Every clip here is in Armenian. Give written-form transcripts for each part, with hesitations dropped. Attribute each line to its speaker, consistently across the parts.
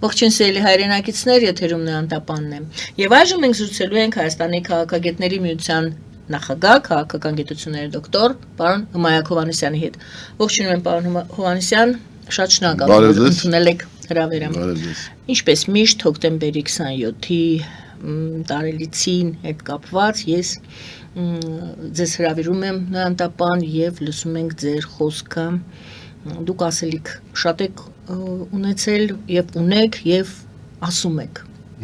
Speaker 1: Ողջույն սիրելի հայրենակիցներ, եթերում Նորանտապանն է։ Եվ այժմ մենք զրուցելու ենք Հայաստանի քաղաքագետների միության նախագահ, քաղաքական գիտությունների դոկտոր, պարոն Հմայակ Հովհաննիսյանի հետ։ Ողջունում եմ, պարոն Հովհաննիսյան, շատ շնորհակալ եմ, որ ընդունել եք հրավերը։ Ինչպես միշտ հոկտեմբերի 27-ի տարելիցին հետ կապված ես ձեզ հրավիրում եմ Նորանտապան եւ լսում ենք ձեր խոսքը։ Դուք ասելիք շատ եք ունեցել եւ ունեք եւ ասում եք։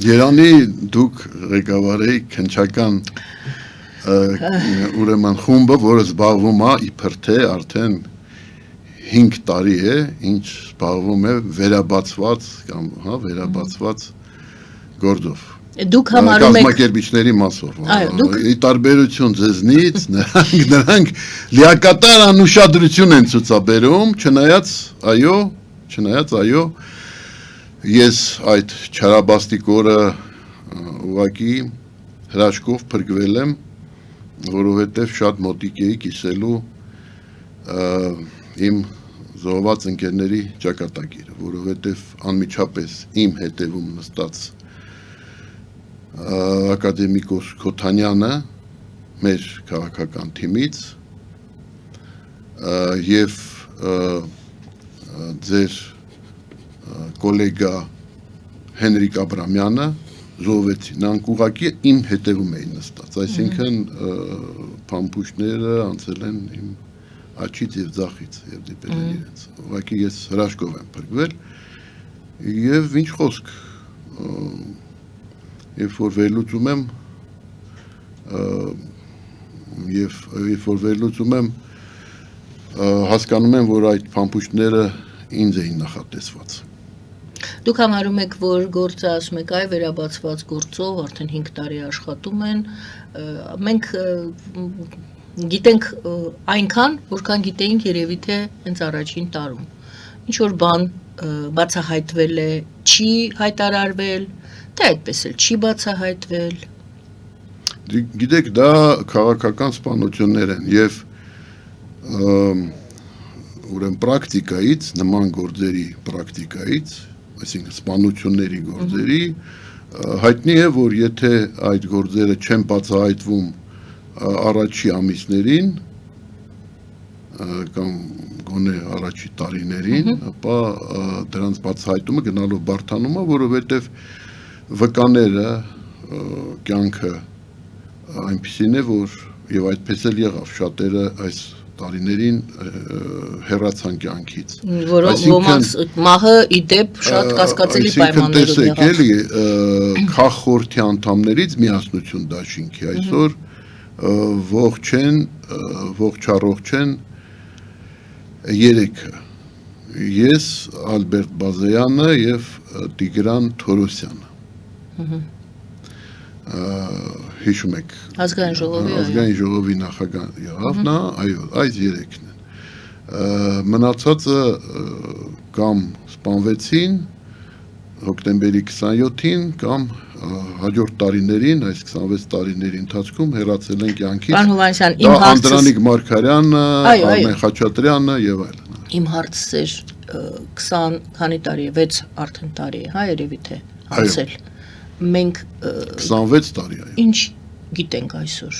Speaker 2: Երանի դուք ղեկավար եք քնչական ուրեմն խումբը, որը զբաղվում է իբր թե արդեն 5 տարի է, ինչ զբաղվում է վերաբացված կամ վերաբացված գործով։
Speaker 1: Դուք համարում եք
Speaker 2: կազմակերպիչների մասով։ Ի տարբերություն ձեզնից, նրանք լիակատար անուշադրություն են ցուցաբերում, չնայած այո, ես այդ չարաբաստիկ օրը ուղղակի հրաշքով փրկվել եմ, որովհետև շատ մոտիկ էի կիսելու իմ զոհված ընկերների ճակատագիրը, որովհետև անմիջապես իմ հետևում նստած ակադեմիկոս Քոթանյանը մեր քաղաքական թիմից եւ ձեր կոլեգա Հենրիկ Աբրամյանը զոհվեցին, նրանք ուղղակի իմ հետևում էին նստած, այսինքն փամփուշտները անցել են իմ աչից եւ ձախից եւ դիպել են իրենց, ուղղակի ես հրաշքով եմ փրկվել եւ ինչ խոսք Երբ որ վերլուծում եմ, հասկանում եմ, որ այդ փամփուշտները ինձ էին նախատեսված։
Speaker 1: Դուք համարում եք, որ գործը ասում եք, այ վերաբացված գործով արդեն 5 տարի աշխատում են, մենք գիտենք այնքան, որքան գիտեինք երևի թե հենց առաջին տարում։ Ինչ որ բան բացահայտվել է, չի հայտարարվել, թե այդպես էլ չի բացահայտվել։
Speaker 2: Գիտեք, դա քաղաքական սպանություններ են եւ ուրեմն պրակտիկայից, նման գործերի պրակտիկայից, այսինքն սպանությունների գործերի, հայտնի է, որ եթե այդ գործերը չեն բացահայտվում առաջի ամիսներին կամ գոնե առաջի տարիներին, ապա դրանց բացահայտումը գնալով բարդանում է, որովհետև վկաները կյանքը այնպիսին է, որ եւ այդպես էլ եղավ, շատերը այս տարիներին հեռացան կյանքից։
Speaker 1: Ոմանց մահը իդեպ շատ կասկածելի պայմաններով եղավ։
Speaker 2: Այսինքն տեսեք, էլի քաղաքորդի անդամներից միասնություն դաշինքի այսօր ողջ են երեքը։ Ես, Ալբերտ Բազեյանը եւ Տիգրան Թորոսյանը։ Հիշում եք ազգային ժողովի նախագահ եղավ նա, այո, այս երեքն են։ Մնացածը կամ սպանվեցին հոկտեմբերի 27-ին կամ հաջորդ տարիներին, այս 26 տարիների ընթացքում հեռացել են կյանքից։
Speaker 1: Պարոն Հովհաննիսյան, իմ հարցը
Speaker 2: Անդրանիկ Մարգարյանը, Արմեն Խաչատրյանը եւ այլն։
Speaker 1: Իմ հարցը 20 քանի տարի է, 6 արդեն տարի է, հա, երևի թե անցել։ Մենք
Speaker 2: 26 տարի այո։
Speaker 1: Ինչ գիտենք այսօր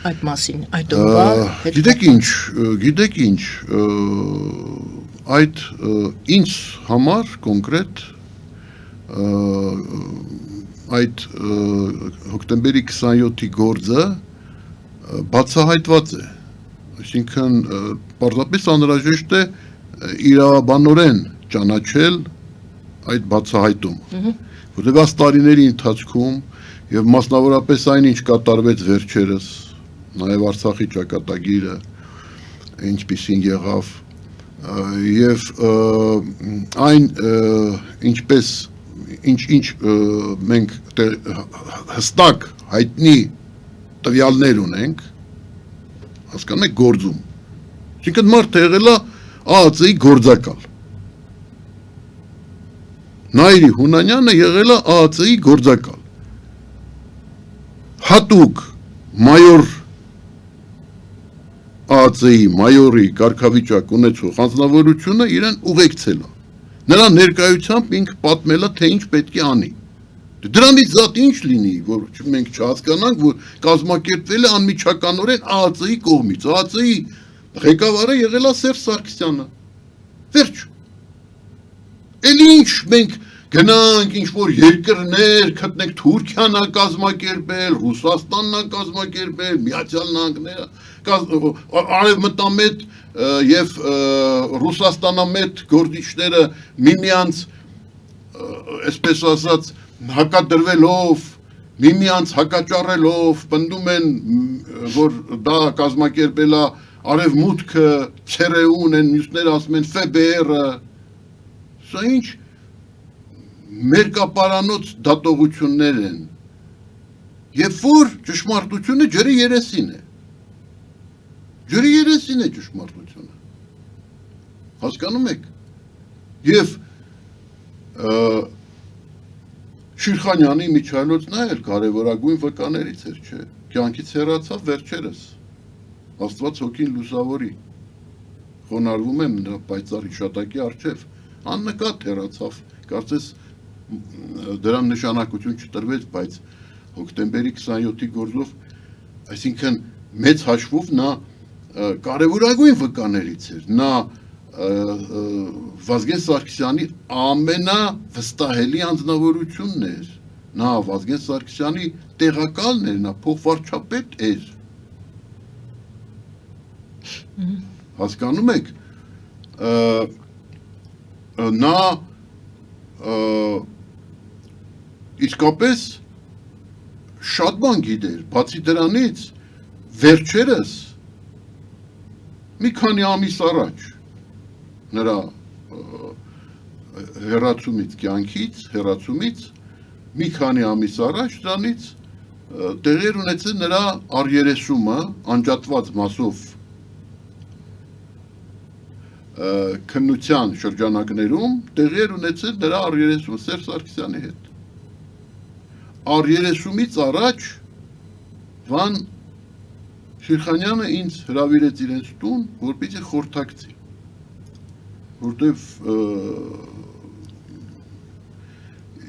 Speaker 1: այդ մասին, այդ օրվա հետ։
Speaker 2: Գիտեք ինչ, այդ ինձ համար կոնկրետ այդ հոկտեմբերի 27-ի գործը բացահայտված է, այսինքն պարզապես անհրաժեշտ է իրավաբանորեն ճանաչել այդ բացահայտումը, որտեղ այս տարիների ընթացքում եւ մասնավորապես այն ինչ կատարվեց վերջերս, նաեւ Արցախի ճակատագիրը ինչպիսին եղավ եւ այն ինչպես ինչ մենք հստակ հայտնի տվյալներ ունենք, հասկանում եք գործում։ Այսինքն մարդը եղել է ԱԱԾ-ի գործակալ։ Նայիրի Հունանյանը եղել է ԱԱԾ-ի գործակալ։ Հատուկ մայոր ԱԱԾ-ի մայորի կարգավիճակ ունեցող հանձնավորությունը իրեն ուղեկցել է։ Նրա ներկայությամբ ինքը պատմել է, թե ինչ պետք է անի։ Դրանից զատ ինչ լինի, որ մենք չհասկանանք, որ կազմակերպվել է անմիջականորեն ԱԱԾ-ի կողմից։ ԱԱԾ-ի ղեկավարը եղել է Սերժ Սարգսյանը։ Վերջ։ Էլ ինչ մենք գնանք ինչ-որ երկրներ, գտնենք Թուրքիան է կազմակերպել, Ռուսաստանն է կազմակերպել, Միացյալ Նահանգները, արևմտամետ եւ Ռուսաստանամետ գործիչները միմյանց, այսպես ասած, հակադրվելով, միմյանց հակաճառելով, պնդում են, որ դա կազմակերպել է արևմուտքը, ՑՌՈ-ն են, մյուսները ասում են ՖԲՌ-ը։ Սա ինչ մերկապարանոց դատողություններ են, երբ որ ճշմարտությունը ջրի երեսին է։ Ջրի երեսին է ճշմարտությունը։ Հասկանում եք։ Եվ Շիրխանյանի միջայլոցն էլ կարևորագույն վկաներից էր, չէ։ Կյանքից հեռացավ վերջերս։ Աստված հոգին լուսավորի։ Խոնարհվում եմ նրա պայծառ հիշատակի առջև։ Աննկատ հեռացավ, կարծես դրան նշանակություն չտրվեց, բայց հոկտեմբերի 27-ի գործով, այսինքն մեծ հաշվով նա կարևորագույն վկաներից էր, նա Վազգեն Սարգսյանի ամենավստահելի անձնավորությունն էր, նա Վազգեն Սարգսյանի տեղակալն էր, նա փոխվարչապետ էր։ Հասկանում եք, նա իսկապես շատ բան գիտեր, բացի դրանից վերջերս մի քանի ամիս առաջ նրա հեռացումից մի քանի ամիս առաջ դրանից տեղեր ունեցել նրա առերեսումը անջատված մասով քննության շրջանակներում տեղեր ունեցել նրա առերեսումը Սերժ Սարգսյանի հետ։ Առերեսումից առաջ Վան Շիրխանյանը ինձ հրավիրեց իրենց տուն, որպեսզի խորհրդակցի, որտեվ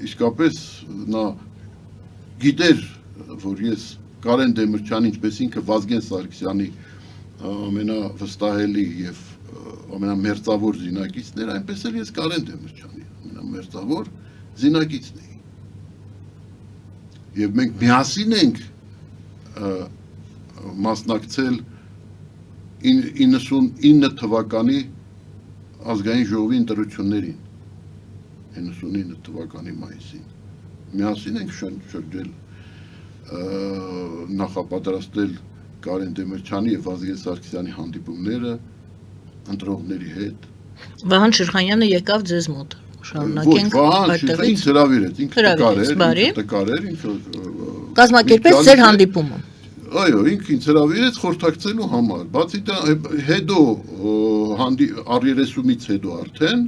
Speaker 2: իսկապես նա գիտեր, որ ես Կարեն Դեմիրճյանի, ինչպես ինքը Վազգեն Սարգսյանի ամենավստահելի եւ ամենամերձավոր զինակիցներ, այնպես էլ ես Կարեն Դեմիրճյանի ամենամերձավոր զինակիցն էի։ Եվ մենք միասին ենք մասնակցել 99 թվականի ազգային ժողովի ընտրություններին, 99 թվականի մայիսին։ Միասին ենք շրջել, նախապատրաստել Կարեն Դեմիրճյանի եւ Վազգեն Սարգսյանի հանդիպումները ընտրողների հետ։
Speaker 1: Վահան Շիրխանյանը եկավ ձեզ մոտ։ Շարունակենք
Speaker 2: այդտեղից։ Ինձ հրավիրեց, ինքը տկար էր, ինքը
Speaker 1: կազմակերպեց ձեր հանդիպումը։
Speaker 2: Այո, ինքը ինձ հրավիրեց խորհրդակցելու համար, բացի դա հետո առերեսումից հետո արդեն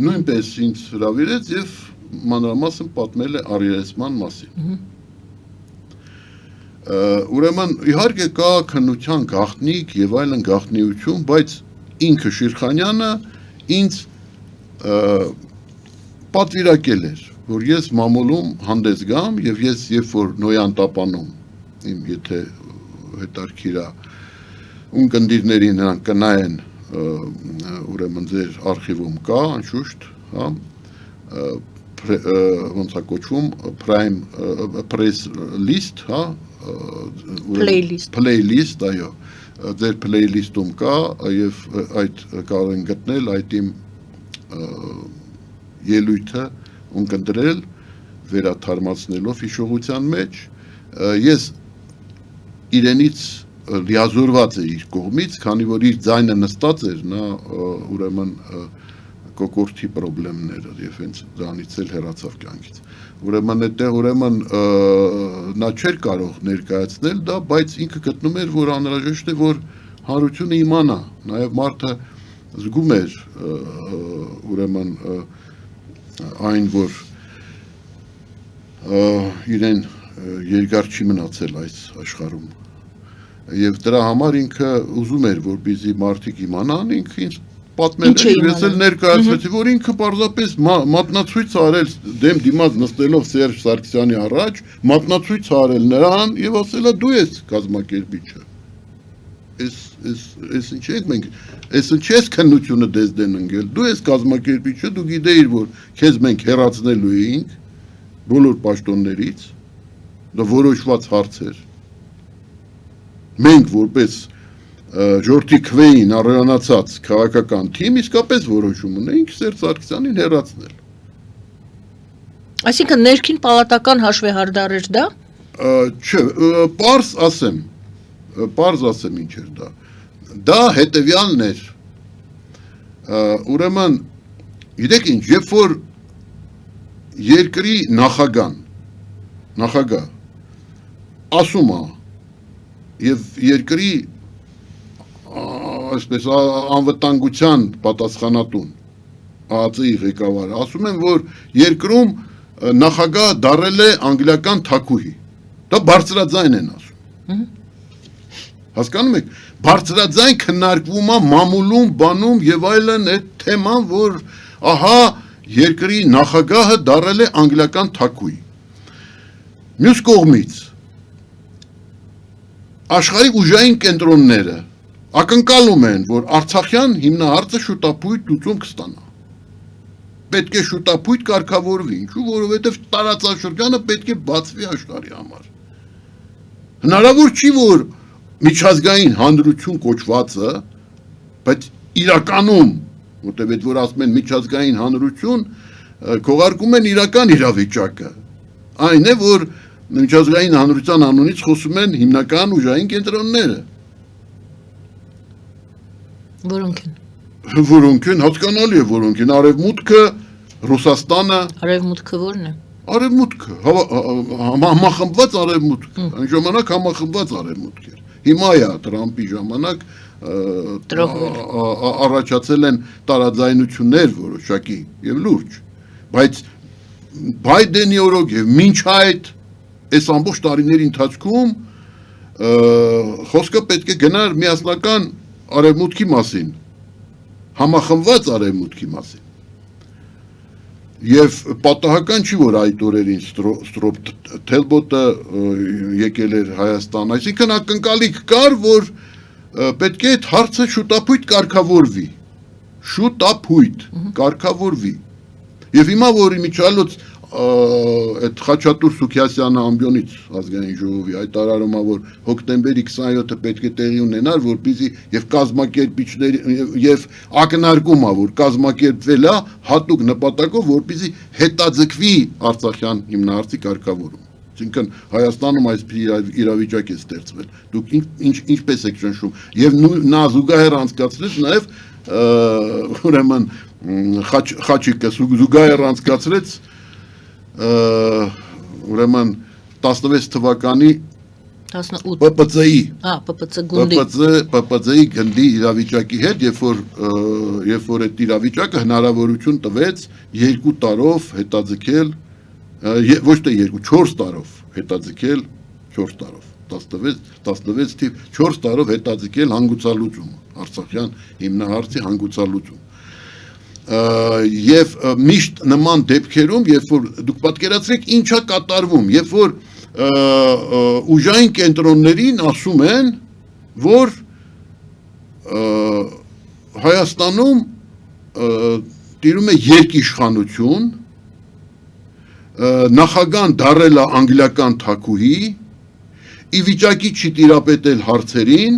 Speaker 2: նույնպես ինձ հրավիրեց եւ մանրամասն պատմել է առերեսման մասին։ Ուրեմն իհարկե կա քննության գաղտնիք եւ այլն գաղտնիություն, բայց ինքը Շիրխանյանը ինձ պատվիրակել էր, որ ես մամուլում հանդես գամ եւ ես երբ որ Նոյան տապանում իմ եթե հետարքիր է ունկնդիրների նրանք կնայեն ուրեմն ձեր արխիվում կա անշուշտ, հա, ոնց է կոչվում prime press list, հա, playlist, այո, ձեր playlist-ում կա եւ այդ կարող են գտնել այդ իմ ելույթը ունկնդրել վերաթարմացնելով հիշողության մեջ ես իրենից լիազորված է իր կողմից, քանի որ իր ձայնը նստած էր, նա ուրեմն կոկորտի պրոբլեմները եւ հենց դրանից էլ հեռացավ կյանքից։ Ուրեմն այդտեղ ուրեմն նա չէր կարող ներկայացնել դա, բայց ինքը գտնում էր, որ անհրաժեշտ է, որ հանրությունը իմանա, նաեւ մարդը զգում էր ուրեմն այն, որ իրեն երկար չի մնացել այս աշխարհում։ Եվ դրա համար ինքը ուզում էր, որպեսզի մարդիկ իմանան, ինքը ինձ պատմել
Speaker 1: Ինչ է
Speaker 2: եմ, ես էլ
Speaker 1: իմանում։
Speaker 2: ներկայացրեցի, որ ինքը պարզապես մատնացույց արել դեմ դիմաց նստելով Սերժ Սարգսյանի առաջ, մատնացույց արել նրան եւ ասելա դու ես կազմակերպիչը։ Ես ինչ ենք մենք, ես ինչ ես քննությունը դες դեն ընկել, դու ես կազմակերպիչը, դու գիտեիր, որ քեզ մենք հեռացնելու էինք բոլոր պաշտոններից, դա որոշված հարց էր։ Մենք որպես ժողովրդի քվեին առանցած քաղաքական թիմ իսկապես որոշում ունեինք Սերժ Սարգսյանին հեռացնել։
Speaker 1: Այսինքն ներքին պալատական հաշվեհարդար էր դա։
Speaker 2: Չէ, պարզ ասեմ ինչ էր դա։ Դա հետևյալն էր։ Ուրեմն, գիտեք ինչ, երբ որ երկրի նախագահ ասում է եւ երկրի այսպես անվտանգության պատասխանատուն ԱԱԾ-ի ղեկավարը ասում են, որ երկրում նախագահ դարել է անգլիական թագուհի։ Դա բարձրաձայն են ասում։ Հասկանում եք, բարձրաձայն քննարկվում է մամուլում, բանում եւ այլն այդ թեման, որ ահա երկրի նախագահը դարել է անգլիական թագուհի։ Մյուս կողմից աշխարհի ուժային կենտրոնները ակնկալում են, որ Արցախյան հիմնահարցը շուտապույտ լուծում կստանա։ Պետք է շուտապույտ կարգավորվի, ինչու, որովհետև տարածաշրջանը պետք է բացվի աշխարհի համար։ Հնարավոր չի, որ միջազգային հանրություն կոչվածը, բայց իրականում, որտեղ այդ որ ասում են միջազգային հանրություն, քողարկում են իրական իրավիճակը։ Այն է, որ միջազգային հանրության անունից խոսում են հիմնական ուժային կենտրոնները։ Որոնք են, հասկանալի է, որոնք են Արևմուտքը, Ռուսաստանը։
Speaker 1: Արևմուտքը ո՞րն է։
Speaker 2: Արևմուտքը, համախմբված Արևմուտքը, այն ժամանակ համախմբված Արևմուտք էր։ Հիմա է Տրամպի ժամանակ առաջացել են տարաձայնություններ որոշակի եւ լուրջ, բայց Բայդենի օրոք եւ մինչ այդ այս ամբողջ տարիների ընթացքում խոսքը պետք է գնար միասնական Արևմուտքի մասին, համախմբված Արևմուտքի մասին։ Եվ պատահական չի, որ այդ օրերին Ստրոպ Թելբոտը եկել էր Հայաստան, այսինքն ակնկալիք կար, որ պետք է այդ հարցը շուտապույտ կարգավորվի, կարգավորվի։ Եվ հիմա, որ իմիջիալոց այդ Խաչատուր Սուքիասյանը ամբիոնից ազգային ժողովի հայտարարում է, որ հոկտեմբերի 27-ը պետք է տեղի ունենար, որպեսզի եւ կազմակերպիչների եւ ակնարկում է, որ կազմակերպվել է հատուկ նպատակով, որպեսզի հետաձգվի Արցախյան հիմնահարցի կարգավորում։ Այսինքն Հայաստանում այսպիսի իրավիճակ է ստեղծվել։ Դուք ինչպես եք ճնշում եւ նա զուգահեռ անցկացրեց նաեւ ուրեմն Խաչիկը զուգահեռ անցկացրեց ուրեմն 16 թվականի
Speaker 1: 18
Speaker 2: ՊՊՑ-ի
Speaker 1: գնդի
Speaker 2: գնդի իրավիճակի հետ, երբ որ այդ իրավիճակը հնարավորություն տվեց 2 տարով հետաձգել, ոչ թե 4 տարով հետաձգել, 4 տարով 16 թիվ 4 տարով հետաձգել հանգուցալուծումը, Արցախյան հիմնահարցի հանգուցալուծում։ Եվ միշտ նման դեպքերում, երբ որ դուք պատկերացրեք ինչա կատարվում, երբ որ ուժային կենտրոններին ասում են, որ Հայաստանում տիրում է երկիշխանություն, նախագահան դարել է անգլիական թագուհի, ի վիճակի չի տիրապետել հարցերին,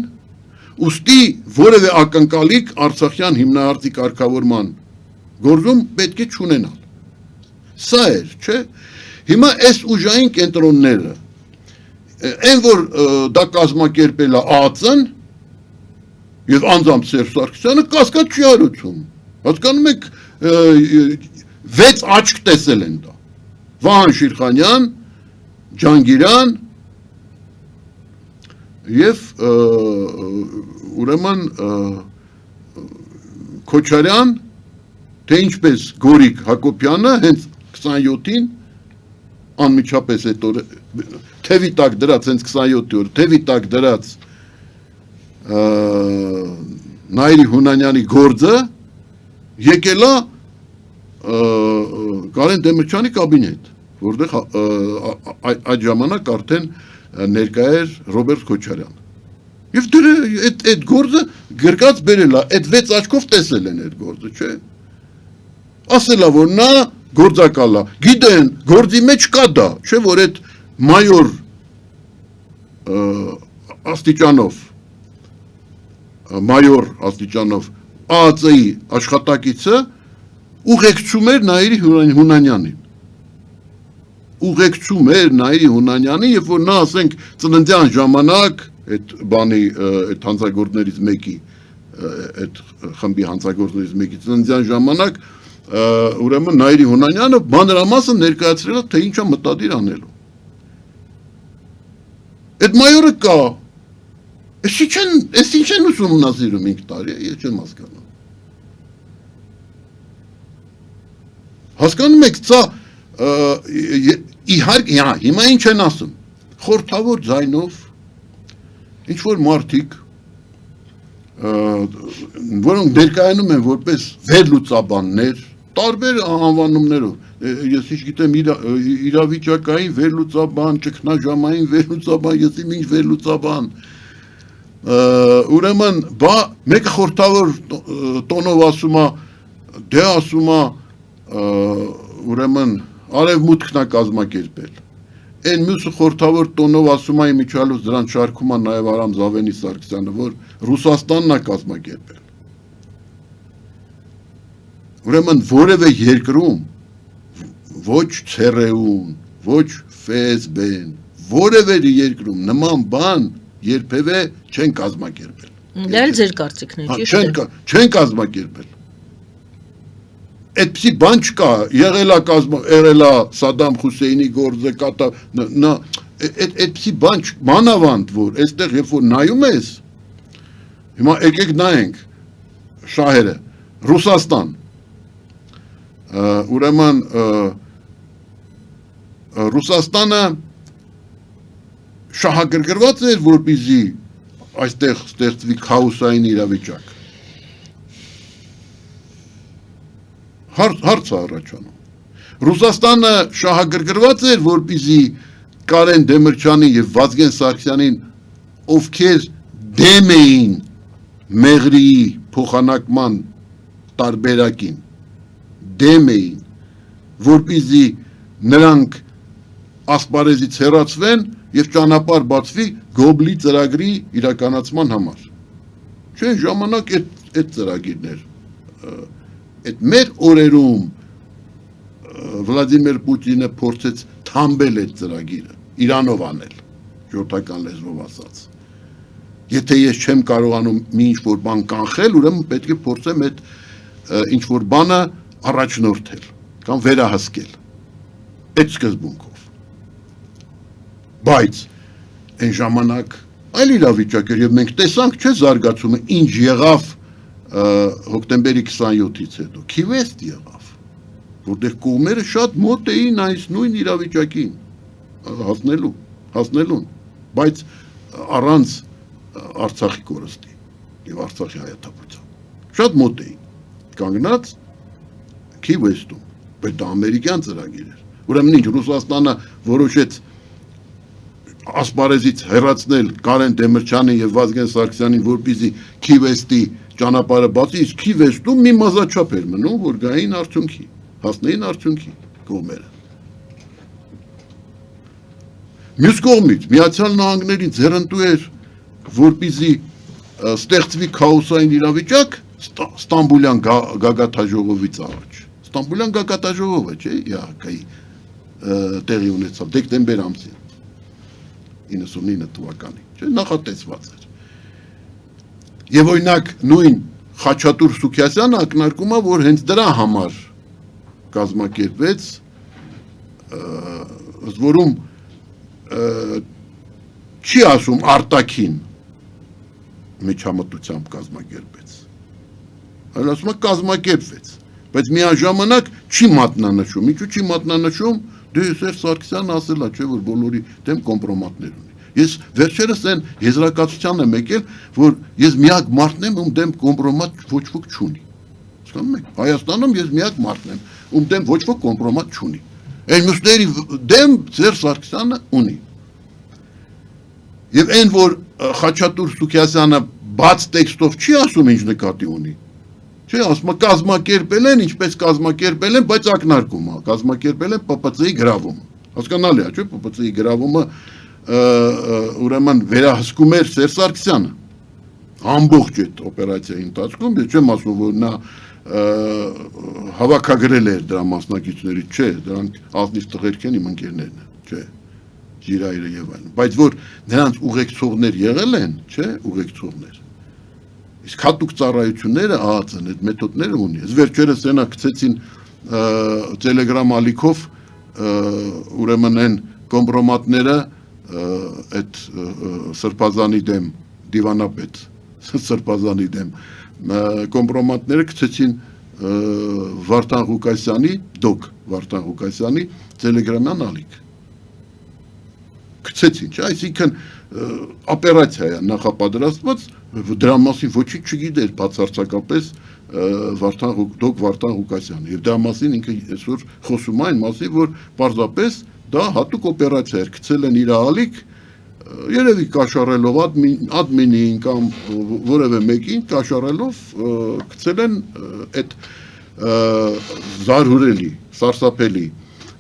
Speaker 2: ուստի որևէ ակնկալիք Արցախյան հիմնահարցի կարգավորման գործում պետք է չունենալ։ Սա էր, չէ՞։ Հիմա այս ուժային կենտրոնները, այն որ դա կազմակերպել է ԱԱԾ-ն եւ անձամբ Սերժ Սարգսյանը կասկած չի հարուցում։ Հասկանում եք, 6 աչք տեսել են դա։ Վահան Շիրխանյան, Ջանգիրյան եւ ուրեմն Քոչարյան, թե ինչպես Գորիկ Հակոբյանը հենց 27-ին անմիջապես այդ օրը թևի տակ դրած հենց 27-ի օրը թևի տակ դրած Նայիրի Հունանյանի գործը եկել է Կարեն Դեմիրճյանի կաբինետ, որտեղ այդ ժամանակ արդեն ներկա էր Ռոբերտ Քոչարյան։ Եվ դրա այդ գործը գրկած բերել է, այդ 6 աչքով տեսել են այդ գործը, չէ։ Ասել է, որ նա գործակալ է, գիտեն, գործի մեջ կա դա, չէ, որ այդ մայոր աստիճանով ԱԱԾ-ի աշխատակիցը ուղեկցում էր Նայիրի Հունանյանին։ Ուղեկցում էր Նայիրի Հունանյանին, երբ որ նա, ասենք, ծննդյան ժամանակ այդ բանի այդ հանցագործներից մեկի այդ խմբի հանցագործներից մեկի ծննդյան ժամանակ ուրեմն Նայիրի Հունանյանը մանրամասը ներկայացրել է, թե ինչ է մտադիր անելու։ Այդ մայորը կա։ Այս ինչ են ուսումնասիրում 5 տարի, ես չեմ հասկանում։ Հասկանում եք, սա իհարկե, հիմա ինչ են ասում։ Խորհրդավոր ձայնով ինչ-որ մարդիկ, որոնք ներկայանում են որպես վերլուծաբաններ, տարբեր անվանումներով, ես ինչ գիտեմ իրավիճակային վերլուծաբան, ճգնաժամային վերլուծաբան, ես ինչ վերլուծաբան, ուրեմն, մեկը խորհրդավոր տոնով ասում է, դե ասում է, ուրեմն, արևմուտքն է կազմակերպել, այն մյուսը խորհրդավոր տոնով ասում է իմիջիալոց դրան շարքում է նաև Արամ Զավենի Սարգսյանը, որ Ռուսաստանն է կազմակերպել։ Ուրեմն որևէ երկրում ոչ ՑՌԵ-ուն, ոչ ՖՍԲ-ն, որևէ երկրում նման բան երբևէ չեն կազմակերպել։
Speaker 1: Դա էլ ձեր կարծիքն է, ճիշտ է։
Speaker 2: Չեն կազմակերպել։ Այդպիսի բան չկա, եղել է Սադամ Հուսեյնի գործը, այդպիսի բան մանավանդ, որ այստեղ երբ որ նայում ես, հիմա եկեք նայենք շահերը, Ռուսաստան, ուրեմն Ռուսաստանը շահագրգռված էր, որպեսզի այստեղ ստեղծվի քաոսային իրավիճակ։ Հարց է առաջանում։ Ռուսաստանը շահագրգռված էր, որպեսզի Կարեն Դեմիրճյանի եւ Վազգեն Սարգսյանին, ովքեր դեմ էին Մեղրիի փոխանակման տարբերակին, դեմ էին, որպեսզի նրանք ասպարեզից հեռացվեն եւ ճանապարհ բացվի Գոբլի ծրագրի իրականացման համար։ Չէ, ժամանակ այդ ծրագիրն էր։ Այդ մեր օրերում Վլադիմիր Պուտինը փորձեց թամբել այդ ծրագիրը, Իրանով անել, ժողովրդական լեզվով ասած։ Եթե ես չեմ կարողանում մի ինչ-որ բան կանխել, ուրեմն պետք է փորձեմ այդ ինչ-որ բանը առաջնորդել կամ վերահսկել։ Այդ սկզբունքով։ Բայց այն ժամանակ այլ իրավիճակ էր եւ մենք տեսանք, չէ, զարգացումը ինչ եղավ հոկտեմբերի 27-ից հետո, Քիվեստ եղավ, որտեղ կողմերը շատ մոտ էին այս նույն իրավիճակին հասնելուն, բայց առանց Արցախի կորստի եւ Արցախի հայաթափության։ Շատ մոտ էին, կանգնած Քիվեստում, բայց դա ամերիկյան ծրագիր էր։ Ուրեմն ինչ, Ռուսաստանը որոշեց ասպարեզից հեռացնել Կարեն Դեմիրճյանին եւ Վազգեն Սարգսյանին, որպեսզի Քիվեստի ճանապարհը բացի, իսկ Քիվեստում մի մազաչափ էր մնում, որ գային արդյունքի, հասնեին արդյունքի կողմերը։ Մյուս կողմից Միացյալ Նահանգների ձեռնտու էր, որպեսզի ստեղծվի քաոսային իրավիճակ Ստամբուլյան գագաթաժողովից առաջ։ Ստամբուլյան գագաթաժողովը, չէ, ՀԱԿ-ի տեղի ունեցավ դեկտեմբեր ամսին 99 թվականին, չէ, նախատեսված էր։ Եվ օրինակ նույն Խաչատուր Սուքիասյանը ակնարկում է, որ հենց դրա համար կազմակերպվեց, ըստ որում չի ասում արտաքին միջամտությամբ կազմակերպեց, այլ ասում է կազմակերպվեց, բայց միաժամանակ չի մատնանշում, ինչու չի մատնանշում, դե Սերժ Սարգսյանը ասել է, չէ, որ բոլորի դեմ կոմպրոմատներ ունի։ Ես վերջերս այն եզրակացության եմ եկել, որ ես միակ մարդն եմ, ում դեմ կոմպրոմատ ոչ ոք չունի։ Հասկանում եք, Հայաստանում ես միակ մարդն եմ, ում դեմ ոչ ոք կոմպրոմատ չունի։ Այն մյուսների դեմ Սերժ Սարգսյանը ունի։ Եվ այն որ Խաչատուր Սուքիասյանը բաց տեքստով չի ասում ինչ նկատի ունի։ Չէ, ասում է կազմակերպել են, ինչպես կազմակերպել են, բայց ակնարկում է, կազմակերպել են ՊՊՑ-ի գրավումը։ Հասկանալի է, չէ՞, ՊՊՑ-ի գրավումը ուրեմն վերահսկում էր Սերժ Սարգսյանը։ Ամբողջ այդ օպերացիայի ընթացքում, ես չեմ ասում, որ նա հավաքագրել էր դրա մասնակիցներից, չէ, դրանք ազնիվ տղերք են իմ ընկերներն են, չէ, Ժիրայրը եւ այլն, բայց որ նրանց ուղեկցողներ եղել են, չէ, ուղեկցողներ։ Իսկ հատուկ ծառայությունները ԱԱԾ-ն այդ մեթոդները ունի։ Ես վերջերս այնա գցեցին Telegram ալիքով ուրեմն այն կոմպրոմատները այդ Սրբազանի դեմ դիվանապետ Սրբազանի դեմ կոմպրոմատները գցեցին Վարդան Ղուկասյանի դոկ Վարդան Ղուկասյանի Telegram-յան ալիք գցեցին, չէ, այսինքն օպերացիա է նախապատրաստված, դրա մասին ոչինչ չգիտեր բացարձակապես դոկ Վարդան Ղուկասյանը եւ դրա մասին ինքը այսօր խոսում է այն մասին, որ պարզապես դա հատուկ օպերացիա էր, գցել են իր ալիք երևի կաշառելով ադմինին կամ որևէ մեկին կաշառելով գցել են այդ զարհուրելի, սարսափելի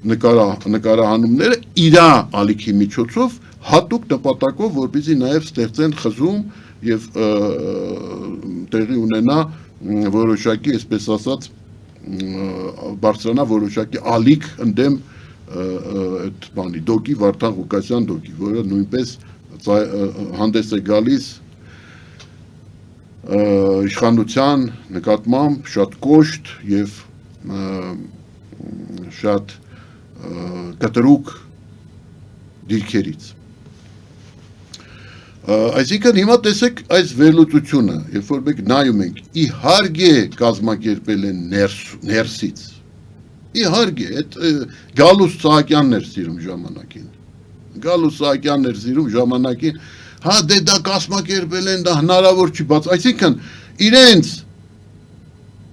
Speaker 2: նկարահանումները իր ալիքի միջոցով հատուկ նպատակով, որպեսզի նաև ստեղծեն խզում եւ տեղի ունենա որոշակի, այսպես ասած, բարձրանա որոշակի ալիք ընդդեմ այդ բանի դոկի Վարդան Ղուկասյան դոկի, որը նույնպես հանդես է գալիս իշխանության նկատմամբ շատ կոշտ եւ շատ կտրուկ դիրքերից։ Այսինքն հիմա տեսեք այս վերլուծությունը, երբ որ մենք նայում ենք, իհարկե կազմակերպել են ներսից։ Իհարկե, այդ Գալուս Սահակյանն էր սիրում ժամանակին։ Գալուս Սահակյանն էր սիրում ժամանակին, հա դե դա կազմակերպել են, դա հնարավոր չի, բայց այսինքն իրենց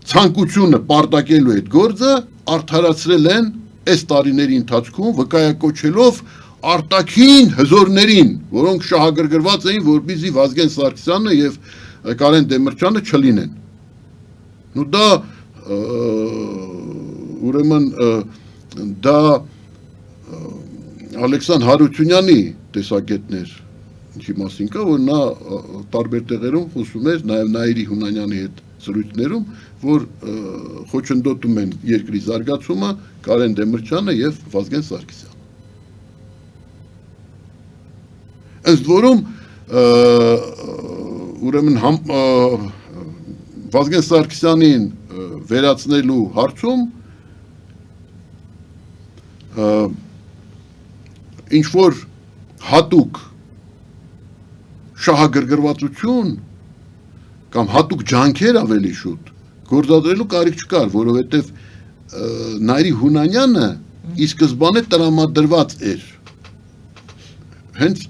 Speaker 2: ցանկությունը պարտակելու այդ գործը արդարացրել են այս տարիների ընթացքում վկայակոչելով արտաքին հզորներին, որոնք շահագրգռված էին, որպեսզի Վազգեն Սարգսյանը եւ Կարեն Դեմիրճյանը չլինեն։ Նու դա ուրեմն դա Ալեքսան Հարությունյանի տեսակետներ, ինչի մասին կա, որ նա տարբեր տեղերում խոսում էր, նաեւ Նաիրի Հունանյանի հետ զրույցներում, որ խոչընդոտում են երկրի զարգացումը Կարեն Դեմիրճյանը եւ Վազգեն Սարգսյանը։ Ըստ որում ուրեմն Վազգեն Սարգսյանին վերացնելու հարցում ինչ որ հատուկ շահագրգռվածություն կամ հատուկ ջանքեր ավելի շուտ գործադրելու կարիք չկար, որովհետև Նաիրի Հունանյանը ի սկզբանե տրամադրված էր հենց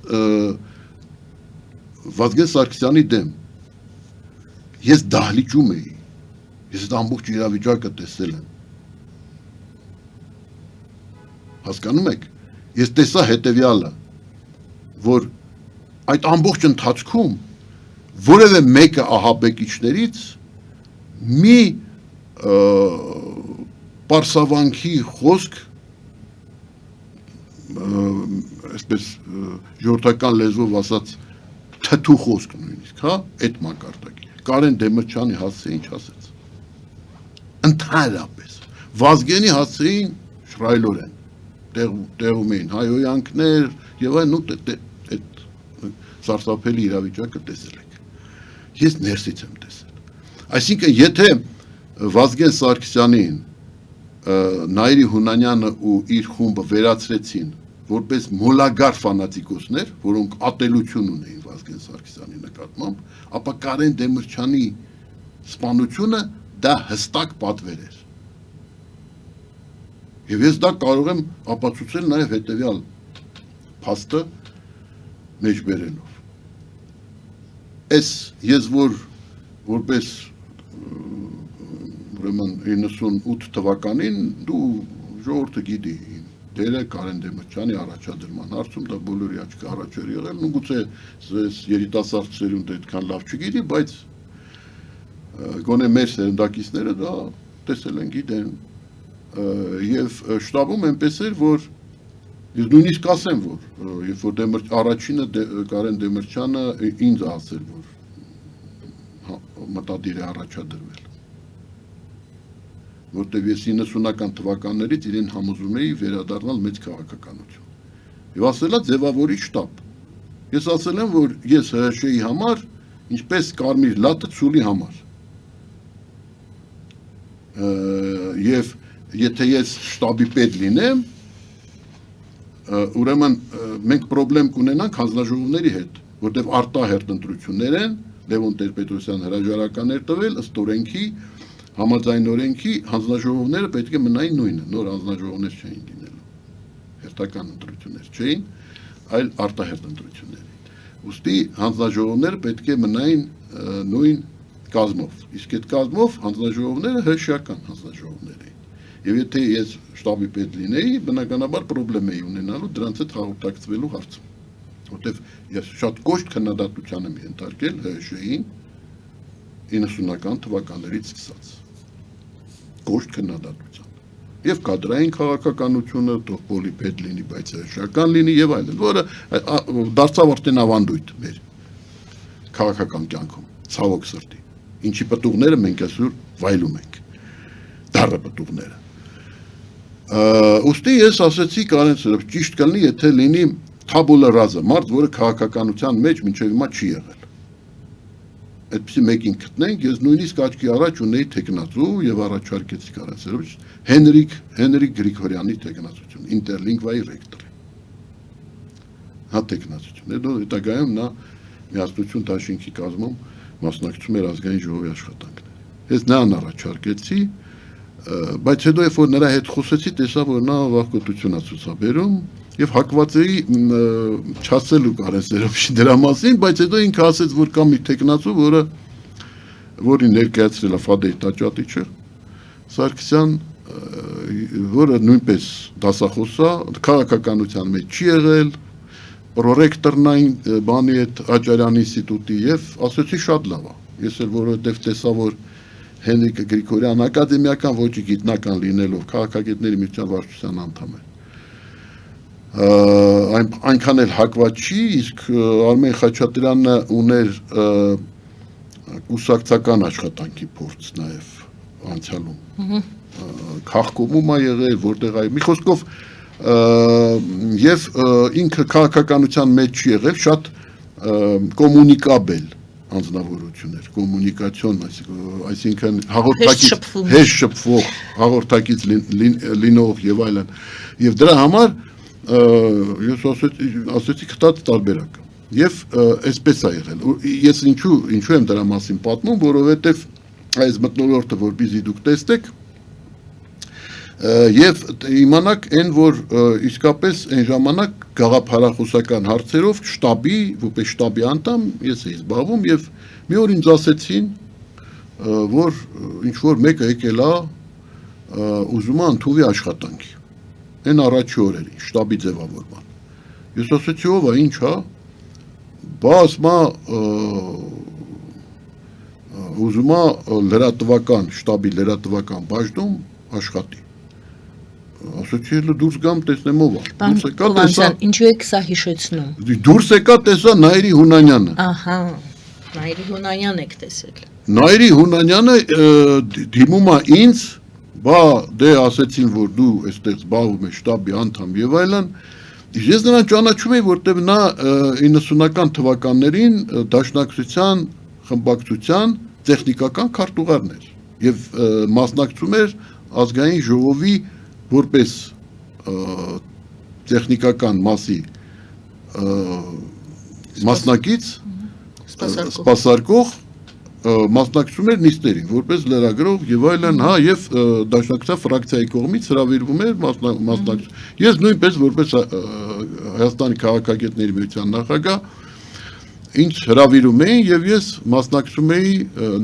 Speaker 2: Վազգեն Սարգսյանի դեմ։ Ես դահլիճում էի, ես այդ ամբողջ իրավիճակը տեսել եմ։ Հասկանում եք, ես տեսա հետևյալը, որ այդ ամբողջ ընթացքում որևէ մեկը ահաբեկիչներից մի պարսավանքի խոսք այսպես ժողովրդական լեզվով ասած թթու խոսք նույնիսկ, հա, այդ մակարդակի։ Կարեն Դեմիրճյանի հասցեին ինչ ասեց։ Ընդհանրապես Վազգենի հասցեին շռայլորեն տեղում էին հայոյանքներ եւ այն ու այդ սարսափելի իրավիճակը տեսել եք։ Ես ներսից եմ տեսել։ Այսինքն եթե Վազգեն Սարգսյանին Նաիրի Հունանյանը ու իր խումբը վերացրեցին որպես մոլագար ֆանատիկոսներ, որոնք ատելություն ունեին Վազգեն Սարգսյանի նկատմամբ, ապա Կարեն Դեմիրճյանի սպանությունը դա հստակ պատվեր էր։ Եվ ես դա կարող եմ ապացուցել նաև հետևյալ փաստը մեջբերելով։ Ես որպես ուրեմն 98 թվականին դու ժողովուրդը գիտի դերը Կարեն Դեմիրճյանի առաջադրման հարցում դա բոլորի աչքի առաջ էր եղել, ու գուցե երիտասարդ սերունդը այդքան լավ չգիտի, բայց գոնե մեր սերնդակիցները դա տեսել են, գիտեն, եւ շտաբում այնպես էր, որ ես նույնիսկ ասեմ, որ երբ որ առաջինը Կարեն Դեմիրճյանը ինձ ասել, որ մտադիր է առաջադրվել, որտեղ ես 90-ական թվականներից իրեն համոզում էի վերադառնալ մեծ քաղաքականություն։ Եվ ասելա ձևավորի շտաբ։ Ես ասել եմ, որ ես ՀՀՇ-ի համար, ինչպես կարմիր լատը ցուլի համար։ Եվ եթե ես շտաբի պետ լինեմ, ուրեմն մենք խնդրեմ կունենանք հանձնաժողովների հետ, որտեղ արտահերթ ընտրություններ են, Լևոն Տեր-Պետրոսյան հրաժարական էր տվել ըստ օրենքի, համաձայն օրենքի հանձնաժողովները պետք է մնային նույնը, նոր հանձնաժողովներ չէին լինելու, հերթական ընտրություններ չէին, այլ արտահերթ ընտրություններ էին։ Ուստի հանձնաժողովները պետք է մնային նույն կազմով, իսկ այդ կազմով հանձնաժողովները հրշական հանձնաժողովներ էին։ Եվ եթե ես շտաբի պետ լինեի, բնականաբար խնդրեմ էի ունենալու դրանց հետ հաղորդակցվելու հարցում, որտեղ ես շատ կոշտ քննադատության եմ ենթարկել ՀՀՇ-ին 90-ական թվականներից սկսած, կոշտ քննադատության, եւ կադրային քաղաքականությունը թող պոլի պետ լինի, բայց հրաշական լինի եւ այլն, որը դարձավ արդեն ավանդույթ մեր քաղաքական կյանքում, ցավոք սրտի, ինչի պտուղները մենք այսօր վայելում ենք, դառը պտուղները։ Ուստի ես ասեցի Կարեն սրով ճիշտ կլինի, եթե լինի թաբուլա ռազա, մարդ, որը քաղաքականության մեջ մինչև հիմա չի եղել։ Այդպիսի մեկին գտնենք, ես նույնիսկ աչքի առաջ ունեի թեկնածու եւ առաջարկեցի Կարեն Սերոբիչ Հենրիկ Գրիգորյանի թեկնածություն, ինտերլինգվայի ռեկտորը։ Հա թեկնածություն։ Հետո հետագայում նա միասնություն դաշինքի կազմում մասնակցում էր ազգային ժողովի աշխատանքներին։ Ես նրան առաջարկեցի, բայց հետո երբ որ նրա հետ խոսեցի, տեսա, որ նա վախկոտություն է ցուցաբերում եւ հակված էի չասելու Կարեն Սերոբիչի դրա մասին, բայց հետո ինքը ասեց, որ կա մի տեխնացու, որին ներկայացրել է Ֆադեյ Տաճատիչը, Սարգսյան, որը նույնպես դասախոս է, քաղաքականության մեջ չի եղել, պրոռեկտորն այն բանի այդ Աճարյան ինստիտուտի եւ ասեցի շատ լավ է։ Ես էլ որովհետեւ տեսա, որ Հենրիկ Գրիգորյան ակադեմիական ոճի գիտնական լինելով քաղաքագետների միության վարչության անդամ է։ Այնքան էլ հակված չի, իսկ Արմեն Խաչատրյանը ուներ կուսակցական աշխատանքի փորձ նաև անցյալում։ Քաղաքոմում է եղել, որտեղ այ մի խոսքով եւ ինքը քաղաքականության մեջ չի եղել, շատ կոմունիկաբել անձնավորություններ, կոմունիկացիոն, այսինքն հաղորդակից շփվող, հաղորդակից լինող եւ այլն։ Եվ դրա համար ես ասեցի կտած տարբերակ։ Եվ այսպես է եղել։ Ես ինչու եմ դրա մասին պատմում, որովհետեւ այս մթնոլորտը որպեսզի դուք տեսնեք եւ իմանաք այն, որ իսկապես այն ժամանակ գաղափարախոսական հարցերով շտաբի, որպես շտաբի անդամ ես էի զբաղվում եւ մի օր ինձ ասեցին, որ ինչ որ մեկը եկել է ուզում է ընդունվի աշխատանքի։ Այն առաջի օրերին շտաբի ձևավորման։ Ես ասեցի ով է, ինչ է, բասմա ուզում է լրատվական, շտաբի լրատվական բաժնում աշխատի։ Ասեցի դուրս գամ տեսնեմ ով է։
Speaker 1: Պարոն Հովհաննիսյան, ինչու եք սա հիշեցնում։
Speaker 2: Դուրս եկա տեսա Նայիրի Հունանյանը։
Speaker 1: Ահա, Նայիրի Հունանյանն եք տեսել։
Speaker 2: Նայիրի Հունանյանը դիմում է ինձ, բա դե ասեցին, որ դու այստեղ զբաղվում ես շտաբի անդամ եւ այլն։ Ես նրան ճանաչում եի, որտեղ նա 90-ական թվականներին Դաշնակցության խմբակցության տեխնիկական քարտուղարն էր եւ մասնակցում էր ազգային ժողովի որպես տեխնիկական մասի մասնակից սպասարկող մասնակցում էր նիստերին, որպես լրագրող եւ այլն, հա, եւ Դաշնակցության ֆրակցիայի կողմից հրավիրվում էր մասնակցություն։ Ես նույնպես որպես Հայաստանի քաղաքագետների միության նախագահ ինձ հրավիրում էին եւ ես մասնակցում էի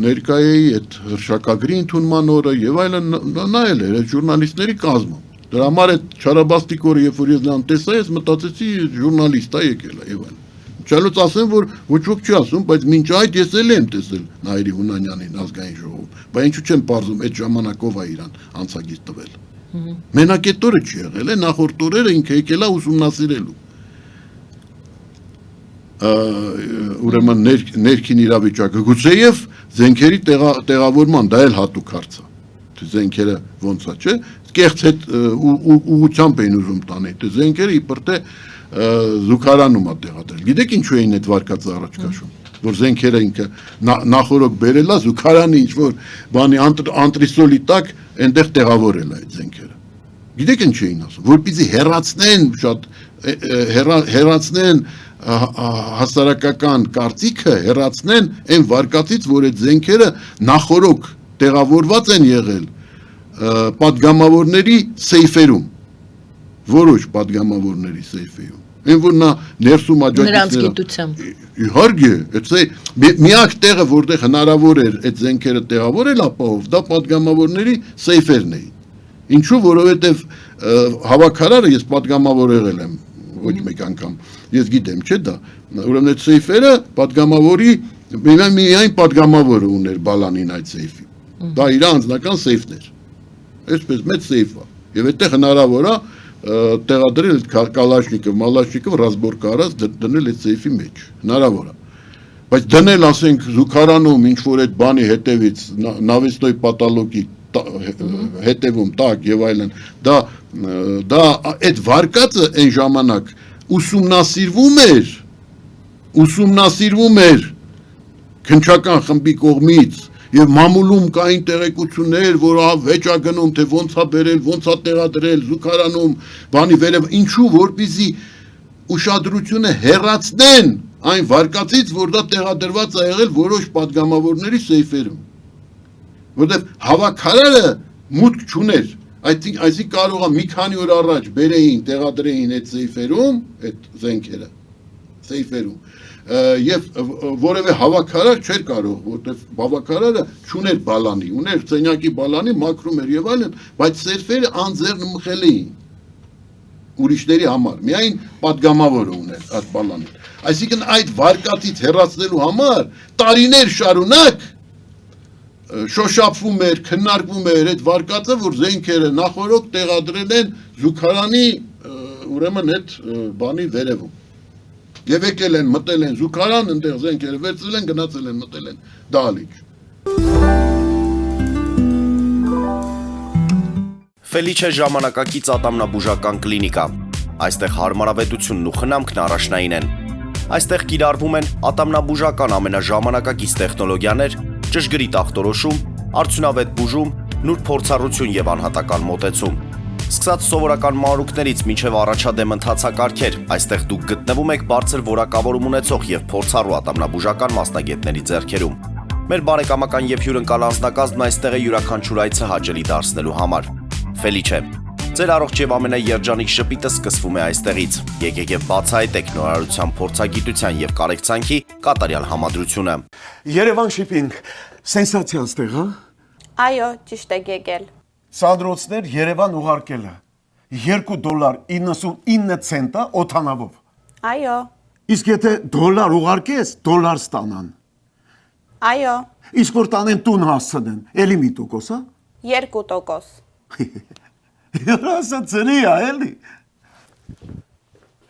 Speaker 2: ներկայեի այդ հրշակագրի ընդունման օրը եւ այլն նայել էր այդ ժուրնալիստների կազմը։ Դրա համար այդ Չարաբաստիկ օրը, երբ որ ես նրան տեսա, ես մտածեցի ժուրնալիստ է եկել է եւ այլն։ Չալուց ասեմ, որ ոչ ոք չի ասում, բայց մինչ այդ ես էլ եմ տեսել Նայիրի Հունանյանին ազգային ժողովում։ Բայց ինչու չեմ պարզում այդ ժամանակով է իրան անցագիր տվել։ Մենակ այդ օրը չի եղել, նախորդ օրերը ինքը եկել է ուսումնասիրելու։ Ուրեմն ներքին իրավիճակը գուցեև զենքերի տեղավորման դա էլ հատուկ հարց է։ Թե զենքերը ոնց է, չէ՞։ Կեղծ հետ ուղղությամբ էին ուզում տանել։ Թե զենքերը իբր թե զուգարանում է տեղադրել։ Գիտեք ինչու էին այդ վարկածը առաջ քաշում, որ զենքերը ինքը նախորոք բերել է զուգարանի ինչ որ բանի անտրիսոլի տակ այնտեղ տեղավորել է այդ զենքերը։ Գիտեք ինչ էին ասում, որպեսզի հեռացնեն շատ հեռացնեն հասարակական կարծիքը, հեռացնեն այն վարկածից, որ այդ զենքերը նախորոք տեղավորված են եղել պատգամավորների սեյֆերում, որոշ պատգամավորների սեյֆերում, այն որ նա ներսում
Speaker 1: նրանց գիտությամբ։
Speaker 2: Իհարկե, միակ տեղը, որտեղ հնարավոր էր այդ զենքերը տեղավորել ապահով, դա պատգամավորների սեյֆերն էին։ Ինչու, որովհետև հավաքարարը ես պատգամավոր եղել եմ ոչ մեկ անգամ, ես գիտեմ, չէ՞ դա, ուրեմն այդ սեյֆերը պատգամավորի միայն պատգամավորը ուներ բալանին այդ սեյֆի։ Դա իր անձնական սեյֆն էր։ Այսպես մեծ սեյֆ է։ Եվ այդտեղ հնարավոր է տեղադրել կալաշնիկով, մալաշնիկով ռազմորկ արած դնել այդ սեյֆի մեջ։ Հնարավոր է։ Բայց դնել, ասենք, զուգարանում ինչ որ այդ բանի հետևից նավիստոյի պատալոգի հետևում տակ եւ այլն, դա այդ վարկածը այն ժամանակ ուսումնասիրվում էր քնչական խմբի կողմից եւ մամուլում կային տեղեկություններ, որ վեճ է գնում, թե ոնց է բերել, ոնց է տեղադրել, զուգարանում, բանի վերև, ինչու որպեսզի ուշադրությունը հեռացնեն այն վարկածից, որ դա տեղադրված է եղել որոշ պատգամավորների սեյֆերում։ Որտեւ հավաքարարը մուտք չուներ, այսինքն կարող է մի քանի օր առաջ բերեին, տեղադրեին այդ սեյֆերում, այդ զենքերը սեյֆերում, եւ որևէ հավաքարար չէր կարող, որտեւ հավաքարարը չուներ բալանի, ուներ ցենյակի բալանի, մաքրում էր եւ այլն, բայց սեյֆերը անձեռնմխել էին ուրիշների համար, միայն պատգամավորը ուներ այդ բալանին։ Այսինքն այդ վարկածից հեռացնելու համար տարիներ շարունակ շոշափվում էր, քննարկվում էր այդ վարկածը, որ զենքերը նախորոք տեղադրել են զուգարանի ուրեմն այդ բանի վերևում։ Եվ եկել են, մտել են զուգարան, այնտեղ զենքերը վերցրել են, գնացել են, մտել են դահլիճ։
Speaker 3: Ֆելիչե ժամանակակից ատամնաբուժական կլինիկա։ Այստեղ հարմարավետությունն ու խնամքն առաջնային են։ Այստեղ կիրառվում են ատամնաբուժական ամենաժամանակակից տեխնոլոգիաներ, ճշգրիտ ախտորոշում, արդյունավետ բուժում, նուրբ փորձառություն եւ անհատական մոտեցում։ Սկսած սովորական մանրուքներից մինչև առաջադեմ ընթացակարգեր, այստեղ դուք գտնվում եք բարձր որակավորում ունեցող եւ փորձառու ատամնաբուժական մասնագետների ձեռքերում։ Մեր բարեկամական եւ հյուրընկալ անձնակազմն այստեղ է յուրաքանչյուր այցը հաճելի դարձնելու համար։ Ֆելիչե, ձեր առողջ եւ ամենաերջանիկ շպիտը սկսվում է այստեղից։ Եկեք եւ բացահայտեք նորարարության փորձագիտության եւ կարեկցանքի կատարյալ համադրությունը։
Speaker 4: Երևան շիփինգ, սենսացիա ստեղ, հա։
Speaker 5: Այո, ճիշտ եք եկել։
Speaker 4: Սանդրոցներ Երևան ուղարկելը $2.99 օթանավով։
Speaker 5: Այո,
Speaker 4: Իսկ եթե դոլար ուղարկես, դոլար ստանան։
Speaker 5: այո,
Speaker 4: Իսկ որ տանեն տուն հասցնեն, էլի մի տոկոս, հա։
Speaker 5: 2%։
Speaker 4: Երասը ծրի է, էլի։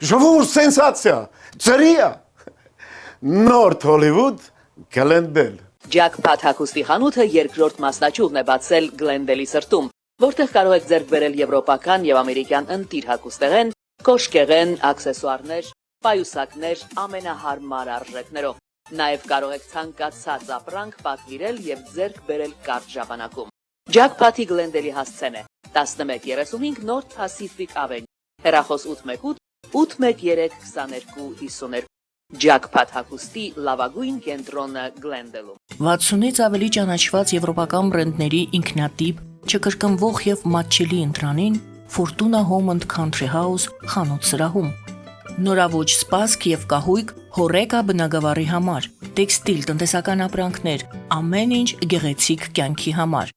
Speaker 4: Ժողովուրդ սենսացիա, ծրի է։ Նորթ Հոլիվուդ Գլենդել։
Speaker 6: Ջաքփաթ հագուստի խանութը երկրորդ մասնաճյուղն է բացել Գլենդելի սրտում, որտեղ կարող եք ձեռք բերել եվրոպական եւ ամերիկյան ընտիր հագուստեղեն, կոշկեղեն, աքսեսուարներ, պայուսակներ ամենահարմար արժեքներով։ Նաեւ կարող եք ցանկացած ապրանք պատվիրել եւ ձեռք բերել կարճ ժամանակում։ Ջաքփաթի Գլենդելի հասցեն է 1135 North Pacific Avenue, հեռախոս 818 813 2252 Ջաքփաթ հագուստի լավագույն կենտրոնը Գլենդելում։
Speaker 1: 60-ից ավելի ճանաչված եվրոպական բրենդների ինքնատիպ, չկրկնվող եւ մատչելի ընտրանին Fortuna Home and Country House խանութ սրահում։ Նորավոճ սպասք եւ կահույք հորեկա բնագավառի համար, տեքստիլ, տնտեսական ապրանքներ, ամեն ինչ գեղեցիկ կյանքի համար։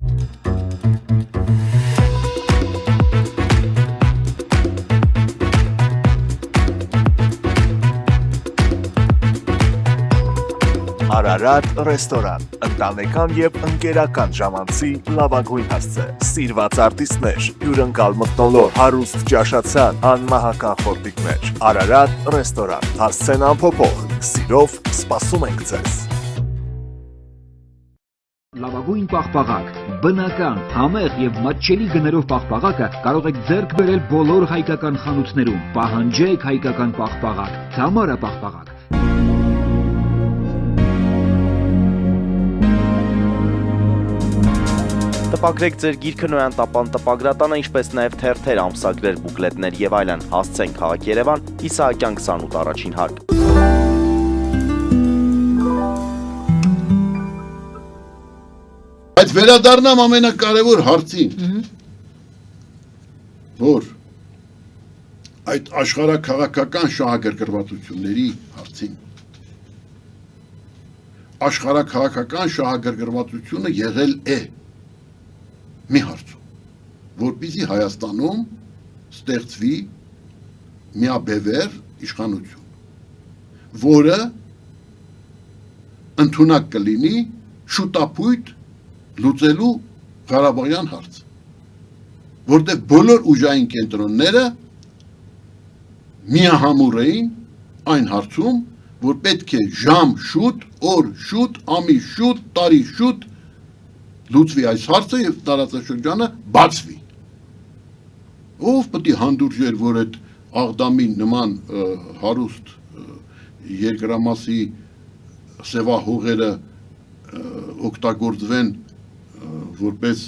Speaker 7: Արարատ ռեստորան, ընտանեկան եւ ընկերական ժամանցի լավագույն հասցե, սիրված արտիստներ, հյուրընկալ մթնոլորտ, հարուստ ճաշացան, անմահական խորտիկներ, Արարատ ռեստորան, հասցեն անփոփոխ, սիրով սպասում ենք ձեզ։
Speaker 8: Լավագույն պաղպաղակ, բնական, համեղ եւ մատչելի գներով պաղպաղակը կարող եք ձեռք բերել բոլոր հայկական խանութներում։ Պահանջեք հայկական պաղպաղակ, Թամարա պաղպաղակ։
Speaker 3: Տպագրեք ձեր գիրքը Նոյան տապան տպագրատանը, ինչպես նաև թերթեր, ամսագրեր, բուկլետներ եւ այլն։ Հասցեն քաղաք Երևան, Իսահակյան 28 առաջին հարկ։
Speaker 2: Բայց վերադառնամ ամենակարևոր հարցին, որ այդ աշխարհաքաղաքական շահագրգռվածությունների հարցին։ Աշխարհաքաղաքական շահագրգռվածությունը եղել է մի հարցում, որպեսզի Հայաստանում ստեղծվի միաբևեռ իշխանություն, որը ընդունակ կլինի շուտապույտ լուծելու Ղարաբաղյան հարցը, որտեղ բոլոր ուժային կենտրոնները միահամուռ էին այն հարցում, որ պետք է ժամ շուտ, օր շուտ, ամիս շուտ, տարի շուտ լուծվի այս հարցը եւ տարածաշրջանը բացվի։ Ով պետք է հանդուրժեր, որ այդ Աղդամի նման հարուստ երկրամասի սևահողերը օգտագործվեն որպես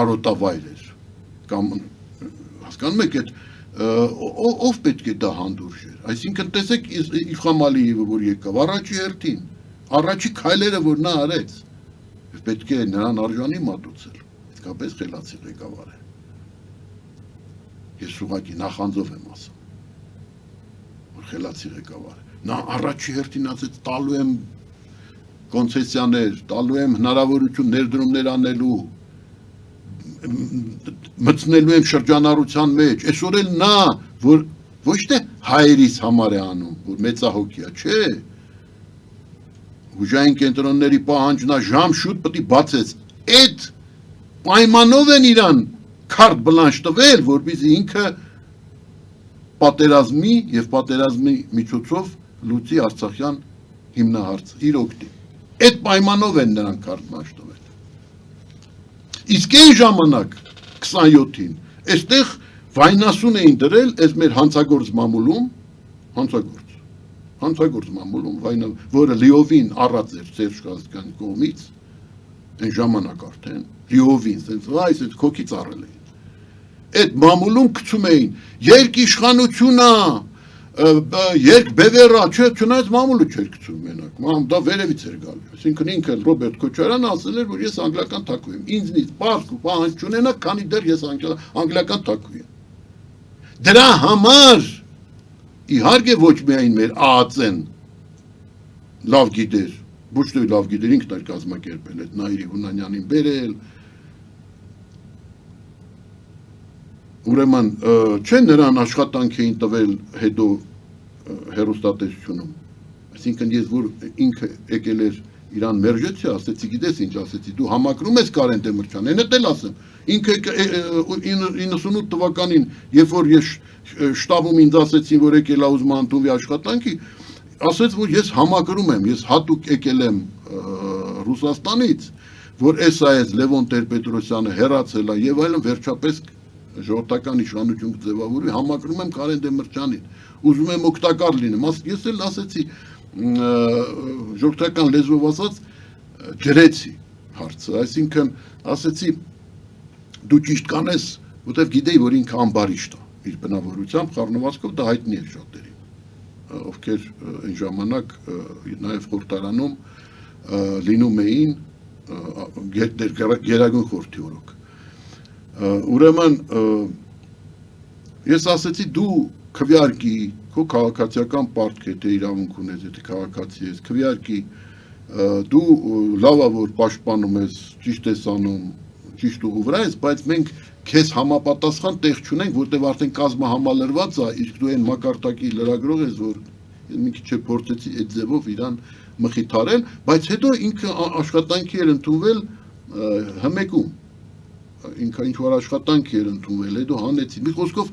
Speaker 2: արոտավայրեր կամ հասկանում եք այդ ով պետք է դա հանդուրժեր։ Այսինքն տեսեք Իլխամ Ալիևը որ եկավ առաջի հերթին, առաջի քայլերը որ նա արեց, պետք է նրան արժանի մատուցել, իսկապես խելացի ղեկավար է։ Ես ուղղակի նախանձով եմ ասում, որ խելացի ղեկավար է։ Նա առաջի հերթին ասեց տալու եմ կոնցեսիաներ, տալու եմ հնարավորություն ներդրումներ անելու, մտցնելու եմ շրջանառության մեջ, այսօր էլ նա, որ ոչ թե հայերիս համար է անում, որ մեծահոգի է, չէ, ուժային կենտրոնների պահանջնա ժամ շուտ պետք է բացեց, այդ պայմանով են իրան քարտ բլանշ տվել, որպեսզի ինքը պատերազմի եւ պատերազմի միջոցով լուծի Արցախյան հիմնահարցը, իր օգտին։ Այդ պայմանով են նրան քարտ բլանշ տվել։ Իսկ այն ժամանակ 27-ին այստեղ վայնասուն էին դրել այս մեր հանցագործ մամուլում, հանցագործ մամուլում, որը լիովին առած էր Սերժ Կազգյանի կողմից, այն ժամանակ արդեն, լիովին, այս քոքից առել էին։ Այդ մամուլում գցում էին երկիշխանությունա, երկբևեռա, չէ, չնայած մամուլը չէր գցում մենակ, դա վերևից էր գալու։ Այսինքն ինքը Ռոբերտ Քոչարյանը ասել էր, որ ես անգլիական թագու եմ, ինձնից պարտք ու պահանջ չունենա, քանի դեռ ես անգլիական թագու եմ։ Դրա համար իհարկե ոչ միայն մեր ԱԱԾ-ն լավ գիտեր, ոչ թե լավ գիտեր, ինքն էր կազմակերպել այդ Նաիրի Հունանյանին բերել։ Ուրեմն չէ նրան աշխատանք էին տվել հետո հեռուստատեսությունում։ Այսինքն ես որ ինքը եկել էր իրան մերժեցի, ասեցի գիտես ինչ ասեցի, դու համակրում ես Կարեն Դեմիրճյանին, այդ էլ ասեմ։ Ինքը 98 թվականին, երբ որ ես շտաբում ինձ ասեցին, որ եկել է ուզում ընդունվի աշխատանքի, ասեց, որ ես համակրում եմ, ես հատուկ եկել եմ Ռուսաստանից, որ SAS Լևոն Տեր-Պետրոսյանը հեռացել է եւ այլն, վերջապես ժողովրդական իշխանություն կձևավորվի, համակրում եմ Կարեն Դեմիրճյանին, ուզում եմ օգտակար լինեմ, ես էլ ասեցի ժողովրդական լեզվով ասած ջրեցի հարցը, այսինքն ասեցի դու ճիշտ կանես, որտեվ գիտեի, որ ինքը ամբարիշտ է, իր բնավորությամբ խառնվածքով դա հայտնի էր շատերին, ովքեր այն ժամանակ նաև խորհրդարանում լինում էին գերագույն խորհրդի օրոք։ Ուրեմն ես ասեցի դու քվեարկի քո քաղաքացիական պարտք է, թե իրավունք ունես, եթե քաղաքացի ես, քվեարկի դու լավա որ պաշտպանում ես, ճիշտ ես անում, ճիշտ ուղու վրա ես, բայց մենք քեզ համապատասխան տեղ չունենք, որտեղ արդեն կազմը համալրված է, իսկ դու այն մակարդակի լրագրող ես, որ մի քիչ փորձեցի այդ ձևով իրան մխիթարել, բայց հետո ինքը աշխատանքի էր ընդունվել հմեկում, ինքը ինչ-որ աշխատանքի էր ընդունվել, հետո հանեցի, մի խոսքով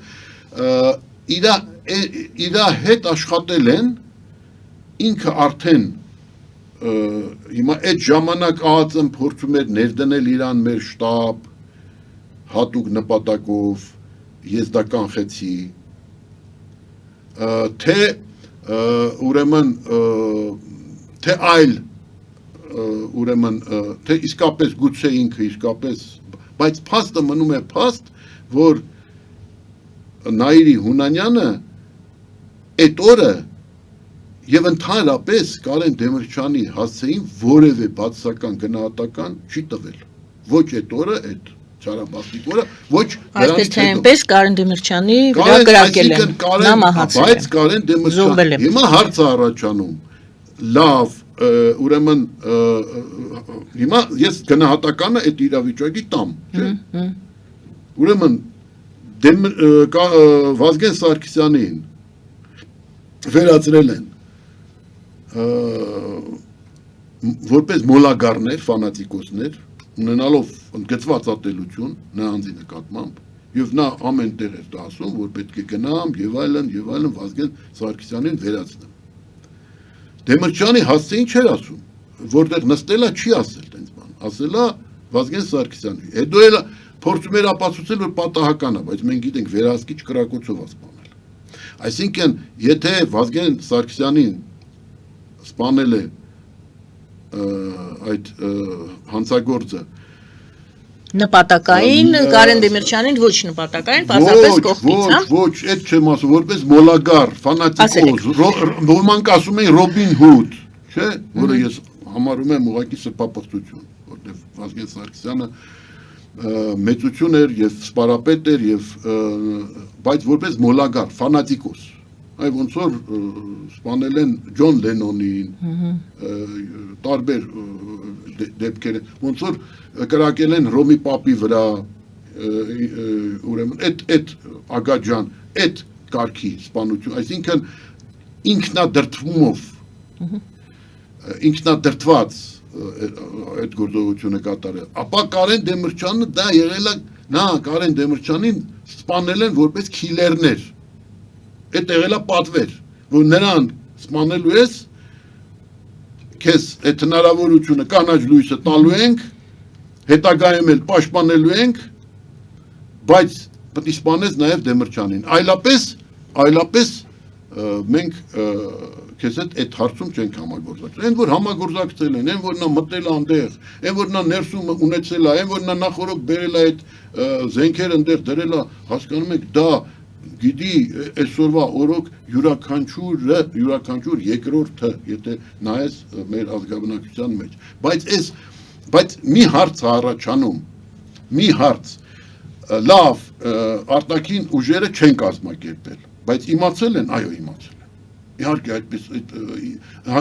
Speaker 2: իրա հետ աշխատել են, ինքը արդեն հիմա այդ ժամանակ ԱԱԾ-ն փորձում էր ներդնել իրան մեր շտաբ, հատուկ նպատակով, ես դա կանխեցի, թե ուրեմն, թե այլ, ուրեմն, թե իսկապես գուցե ինքը իսկապես, բայց փաստը մնում է փաստ, որ Նայիրի Հունանյանը այդ օրը եւ ընդհանրապես Կարեն Դեմիրճյանի հասցեին որևէ բացասական գնահատական չի տվել։ Ոչ այդ օրը, այդ Չարաբաստիկ օրը, ոչ
Speaker 1: Այսպես թե այնպես Կարեն Դեմիրճյանի վրա կրակել են, նա մահացել է։
Speaker 2: Բայց Կարեն Դեմիրճյանը հիմա հարց է առաջանում, լավ, ուրեմն հիմա ես գնահատականը այդ իրավիճակի տամ, չէ՞։ Ուրեմն Վազգեն Սարգսյանին վերածրել են որպես մոլագարներ, ֆանատիկոսներ, ունենալով ընդգծված ատելություն նրանցի նկատմամբ, եւ նա ամեն տեղ էր դա ասում, որ պետք է գնամ եւ այլն Վազգեն Սարգսյանին վերացնեմ։ Դեմիրճյանի հասցեին չէր ասում, որտեղ նստելա չի ասել տենց բան, ասելա Վազգեն Սարգսյանի։ Հետո էլ փորձում էր ապացուցել, որ պատահական է, բայց մենք գիտենք վերահսկիչ կրակոցով սպանել։ Այսինքն, եթե Վազգեն Սարգսյանին սպանել է այդ հանցագործը
Speaker 1: նպատակային, Կարեն Դեմիրճյանին ոչ նպատակային, պարզապես կողքից, հա։
Speaker 2: Ոչ, այդ չեմ ասում, որպես մոլագար, ֆանատիկոս, ոմանք ասում են Ռոբին Հուդ, չէ, որը ես համարում եմ ուղղակի սրբապղծություն, որտեղ Վազգեն Սարգսյանը մեծություն էր եւ սպարապետ էր եւ բայց որպես մոլագար, ֆանատիկոս, այ ոնց որ սպանել են Ջոն Լենոնին, տարբեր դեպքեր, ոնց որ կրակել են Ռոմի Պապի վրա, ուրեմն այդ Ագաջան, այդ կարգի սպանություն, այսինքն ինքնադրթումով, ինքնադրթված այդ գործողությունը կատարել, ապա Կարեն Դեմիրճյանը դա եղել է, նա Կարեն Դեմիրճյանին սպանել են որպես քիլերներ, այդ եղել է պատվեր, որ նրան սպանելու ես, քեզ այդ հնարավորությունը կանաչ լույսը տալու ենք, հետագայում էլ պաշտպանելու ենք, բայց պետք է սպանես նաև Դեմիրճյանին, այլապես մենք քեզ այդ հարցում չենք համագործակցել, այն որ համագործակցել են, այն որ նա մտել է այնտեղ, այն որ նա ներսում ունեցել է, այն որ նա նախորդ բերել է այդ զենքերը այնտեղ դրել է, հասկանում եք, դա գիտի այսօրվա օրոք յուրաքանչյուր երկրորդը, եթե նայես մեր ազգաբնակչության մեջ, բայց մի հարց է առաջանում, մի հարց, լավ, արտաքին ուժերը չեն կազմակերպել, բայց իմացել են, այո իմացել են, իհարկե այդպես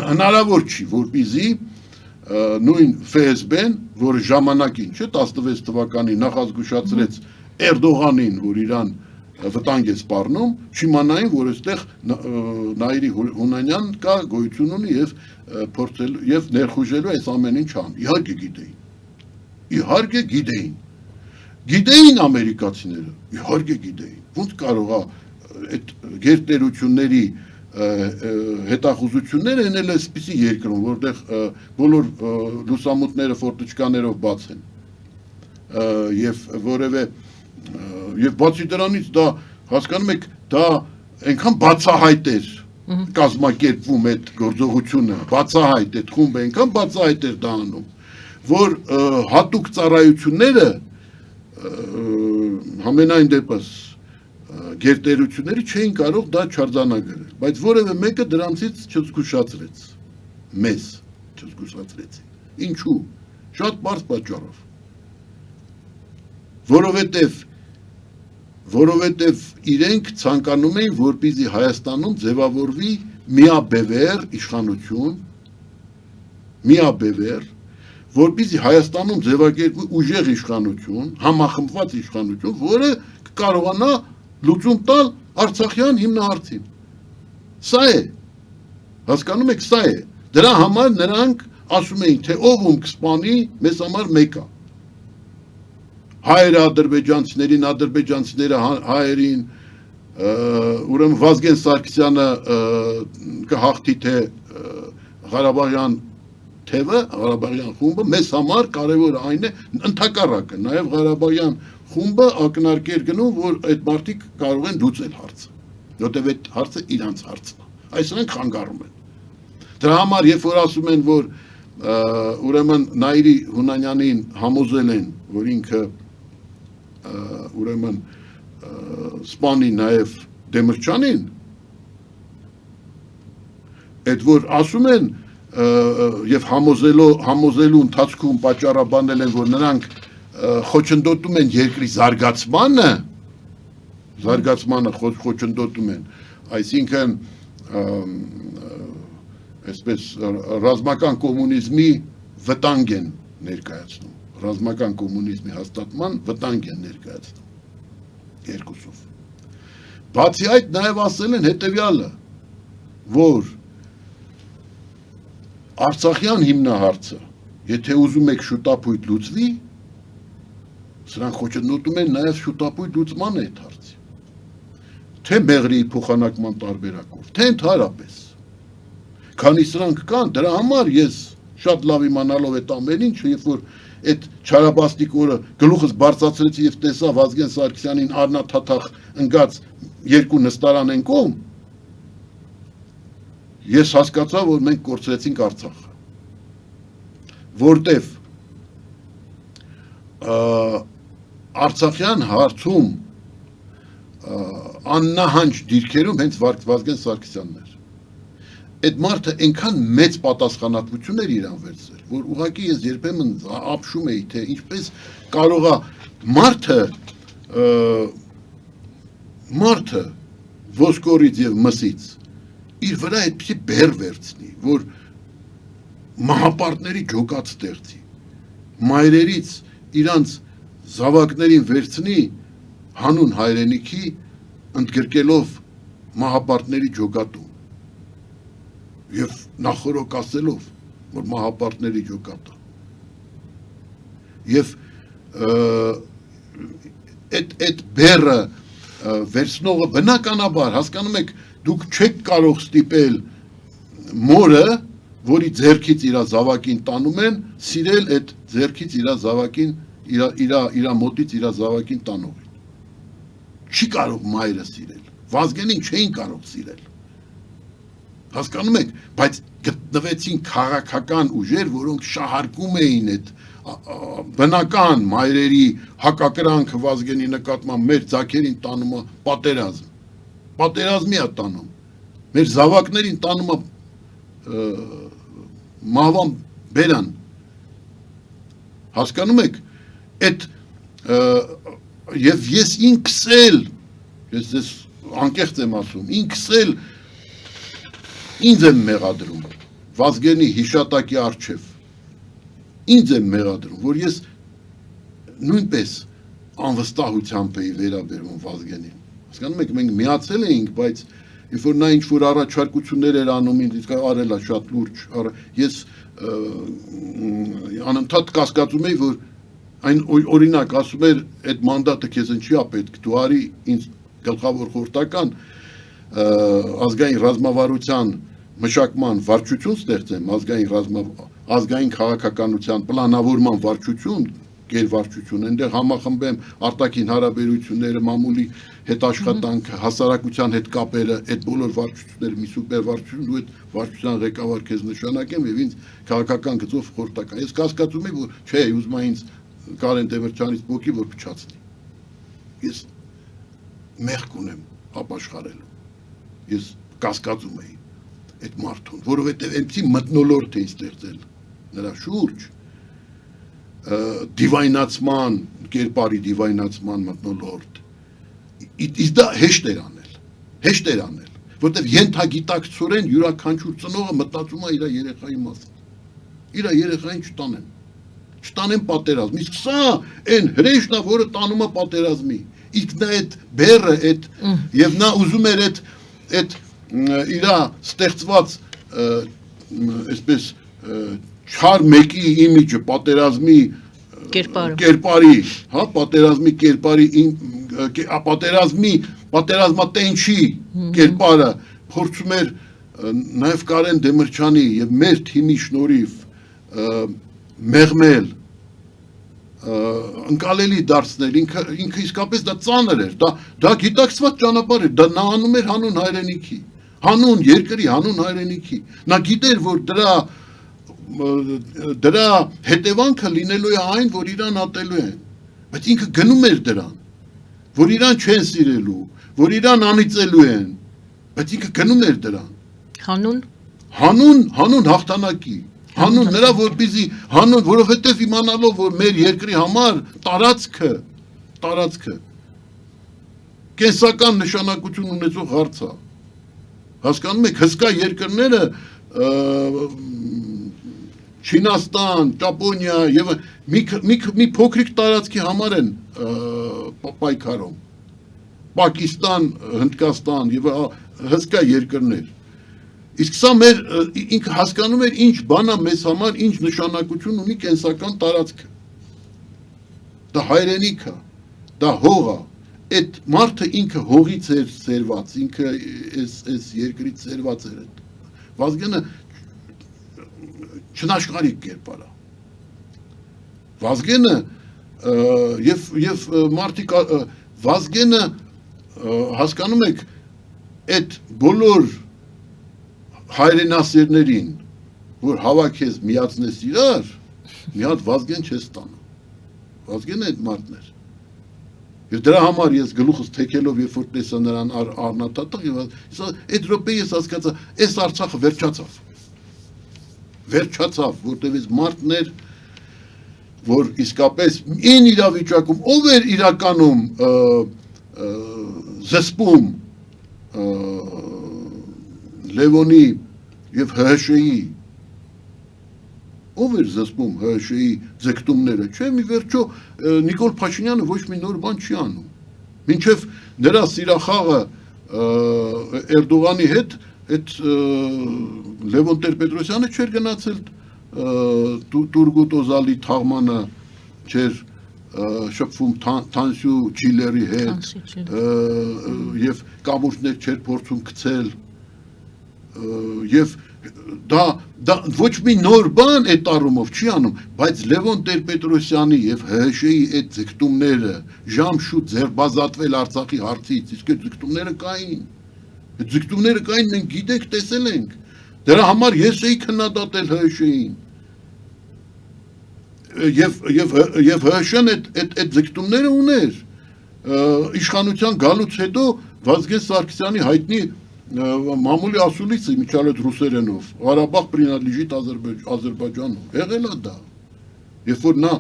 Speaker 2: հնարավոր չի, որպեսզի նույն ՖՍԲ-ն, որը ժամանակին, չէ, 16 թվականին նախազգուշացրեց Էրդողանին, որ իրան վտանգ է սպառնում, չիմանային, որ այստեղ Նայիրի Հունանյան կա, գոյություն ունի եւ ներխուժելու այս ամեն ինչ ան։ Իհարկե գիտեին։ Գիտեին ամերիկացիները, իհարկե գիտեին։ Ոնց կարող է այդ գերտերությունների հետախուզությունները ենել այսպիսի երկրում, որտեղ բոլոր լուսամուտները ֆորտիչկաներով բաց են եւ որևէ եւ բացի դրանից դա հասկանում եք, դա այնքան բացահայտ էր կազմակերպվում այդ գործողությունը, բացահայտ այդ խումբը այնքան բացահայտ էր դա անում, որ հատուկ ծառայությունները համենայն դեպս գերտերությունները չէին կարող դա չարձանագրել, բայց որևէ մեկը դրանցից չզգուշացրեց, մեզ չզգուշացրեց, ինչու, շատ պարզ պատճառով, որովհետև որովհետև իրենք ցանկանում էին, որպեսզի Հայաստանում ձևավորվի միաբևեռ իշխանություն, որպեսզի Հայաստանում ձևակերպվի ուժեղ իշխանություն, համախմբված իշխանություն, որը կարողանա լուծում տալ Արցախյան հիմնահարցին։ Սա է, հասկանում եք, սա է։ Դրա համար նրանք ասում էին, թե ով ում կսպանի, մեզ համար մեկ է։ Հայերը ադրբեջանցիները հայերին, ուրեմն Վազգեն Սարգսյանը կհաղթի թե Ղարաբաղյան թևը, Ղարաբաղյան խումբը, մեզ համար կարևորը այն է, ընդհակառակը, նաև Ղարաբաղյան խումբը ակնարկեր գնում, որ այդ մարդիկ կարող են լուծել հարցը, որտեղ այդ հարցը իրանց հարցն է, այսինքն խանգարում են։ Դրա համար, երբ որ ասում են, որ ուրեմն Նաիրի Հունանյանին համոզել են, որ ինքը ուրեմն սպանի նաև Դեմիրճյանին, այդ որ ասում են եւ համոզելու ընթացքում պատճառաբանել են, որ նրանք խոչընդոտում են երկրի զարգացմանը խոչընդոտում են, այսինքն այսպես ռազմական կոմունիզմի վտանգ են ներկայացնում, ռազմական կոմունիզմի հաստատման վտանգ են ներկայացնում երկուսով։ Բացի այդ նաև ասել են հետևյալը, որ Արցախյան հիմնահարցը, եթե ուզում եք շուտապույտ լուծվի, սրանք խոչընդոտում են նաև շուտապույտ լուծման այդ հարցի, թե մեղրի փոխանակման տարբերակով, թե ընդհանրապես, քանի սրանք կան, դրա համար ես շատ լավ իմանալով այդ ամեն ինչը, երբ որ այդ Չարաբաստիկ օրը գլուխս բարձրացրեցի եւ տեսա Վազգեն Սարգսյանին առնաթաթախ ընկած երկու նստարան են կողմ, ես հասկացա, որ մենք կորցրեցինք Արցախը, որտեվ Արցախյան հարցում աննահանջ դիրքերում հենց Վազգեն Սարգսյանն էր։ Այդ մարդը այնքան մեծ պատասխանատվություն էր իրան վերցրել, որ ուղղակի ես երբեմն ապշում էի, թե ինչպես կարող է մարդը ոսկորից եւ մսից իր վրա այդպիսի բեռ վերցնի, որ մահապարտների ջոկած ստեղծի, մայրերից իրանց զավակներին վերցնի հանուն հայրենիքի ընդգրկելով մահապարտների ջոկատում եւ նախորոք ասելով, որ մահապարտների ջոկատը եւ այդ բեռը վերցնողը բնականաբար, հասկանում եք, դուք չեք կարող ստիպել մորը, որի ձեռքից իր զավակին տանում են, սիրել այդ ձեռքից իր զավակին, իր մոտից իր զավակին տանողին։ Չի կարող մայրը սիրել, Վազգենին չէին կարող սիրել։ Հասկանում եք, բայց գտնվեցին քաղաքական ուժեր, որոնք շահարկում էին այդ բնական մայրերի հակակրանքը Վազգենի նկատմամբ մեր ձագերին տանում է պատերազմ, պատերազմի է տանում, մեր զավակներին տանում է մահվան բերան, հասկանում եք, այդ եւ ես ինքս էլ, ես ձեզ անկեղծ եմ ասում, ինքս էլ ինձ եմ մեղադրում, Վազգենի հիշատակի առջև, ինձ եմ մեղադրում, որ ես նույնպես անվստահությամբ էի վերաբերվում Վազգենին, հասկանում եք, մենք միացել էինք, բայց երբ որ նա ինչ-որ առաջարկություններ էր անում, ինձ արել է շատ լուրջ, ես անընդհատ կասկածում էի, որ այն օրինակ ասում էր, այդ մանդատը քեզ ինչի է պետք, դու արի ինձ գլխավոր խորհրդական ազգային ռազմավարության մշակման վարչություն ստեղծեմ, ազգային քաղաքականության պլանավորման վարչություն, գերվարչություն, այնտեղ համախմբեմ արտաքին հարաբերությունները, մամուլի հետ աշխատանքը, հասարակության հետ կապերը, այդ բոլոր վարչությունները մի սուպեր վարչություն, ու այդ վարչության ղեկավար քեզ նշանակեմ եւ ինձ քաղաքական գծով խորհրդական։ Ես կասկածում եմ, որ չէ, ուզում եմ ինձ Կարեն Դեմիրճյանից բոկի, որ փչացնի։ Ես մեղք ունեմ ապաշխարելու։ Ես կասկածում էի այդ մարդուն, որովհետև այնպիսի մթնոլորտ էին ստեղծել նրա շուրջ, դիվայնացման, կերպարի դիվայնացման մթնոլորտ, Իսկ դա հեշտ էր անել, որտեվ ենթագիտակցորեն յուրաքանչյուր ծնողը մտածում է իր երեխայի մասին։ Իր երեխային չտանեն պատերազմ։ Իսկ սա այն հրեշն է, որը տանում է պատերազմի։ Իսկ նա այդ բերը, եւ նա ուզում էր այդ իր ստեղծված այսպես չար մեկի իմիջը պատերազմի կերպարի, հա, պատերազմատենչի կերպարը փորձում էր նաև Կարեն Դեմիրճյանի եւ մեր թիմի շնորհիվ մեղմել, ընկալելի դարձնել, ինքը իսկապես դա ծանր էր, դա գիտակցված ճանապարհ էր, դա նա անում էր հանուն հայրենիքի, հանուն երկրի, հանուն հայրենիքի, նա գիտեր, որ դրա հետևանքը լինելու է այն, որ իրան ատելու են, բայց ինքը գնում էր դրան, որ իրան չեն սիրելու, որ իրան անիծելու են, բայց ինքը գնում էր դրան, հանուն հաղթանակի, հանուն նրա որպեսզի, որովհետև իմանալով, որ մեր երկրի համար տարածքը կենսական նշանակություն ունեցող հարց է, հասկանում եք, հսկա երկրները Չինաստան, Ճապոնիա եւ մի փոքրիկ տարածքի համար են պայքարում, Պակիստան, Հնդկաստան եւ հսկա երկրներ, իսկ սա ինքը հասկանում էր ինչ բան է մեզ համար, ինչ նշանակություն ունի կենսական տարածքը, դա հայրենիք է, դա հող է, այդ մարդը ինքը հողից էր ծերված, ինքը այս երկրից ծերված էր, Վազգենը չնաշխարհիկ կերպար է, Վազգենը եւ մարդիկ Վազգենը հասկանում եք այդ բոլոր հայրենասերներին, որ հավաքես միացնես իրար, մի հատ Վազգեն չես ստանա, Վազգենը այդ մարդն էր, եւ դրա համար ես գլուխս թեքելով երբ որ տեսա նրան առնատատող եւ այդ րոպեի ես հասկացա, այս Արցախը վերջացավ, որտեղ այս մարդն էր, որ իսկապես այն իրավիճակում ով էր իրականում զսպում Լևոնի եւ ՀՀՇ-ի, ով էր զսպում ՀՀՇ-ի ձգտումները, չէ, մի վերջո Նիկոլ Փաշինյանը ոչ մի նոր բան չի անում, մինչև նրա սիրախաղը Էրդողանի հետ, այդ Լևոն Տեր-Պետրոսյանը չէր գնացել Տուրգուտ Օզալի թաղմանը, չէր շփվում Թանսյու Չիլերի հետ եւ կամուրջներ չէր փորձում գցել եւ դա ոչ մի նոր բան այդ առումով չի անում, բայց Լևոն Տեր-Պետրոսյանի եւ ՀՀՇ-ի այդ ձգտումները ժամշուտ ձերբազատվել Արցախի հարցից, իսկ այդ ձգտումները կային, մենք գիտենք, տեսել ենք, դրա համար ես էի քննադատել ՀՀՇ-ին եւ ՀՀՇ-ն այդ ձգտումները ուներ, իշխանության գալուց հետո Վազգեն Սարգսյանի հայտնի մամուլի ասուլիսը Միչալետ Ռուսերենով, Ղարաբաղ принадлежит Ադրբեջանու, եղել է դա, երբ որ նա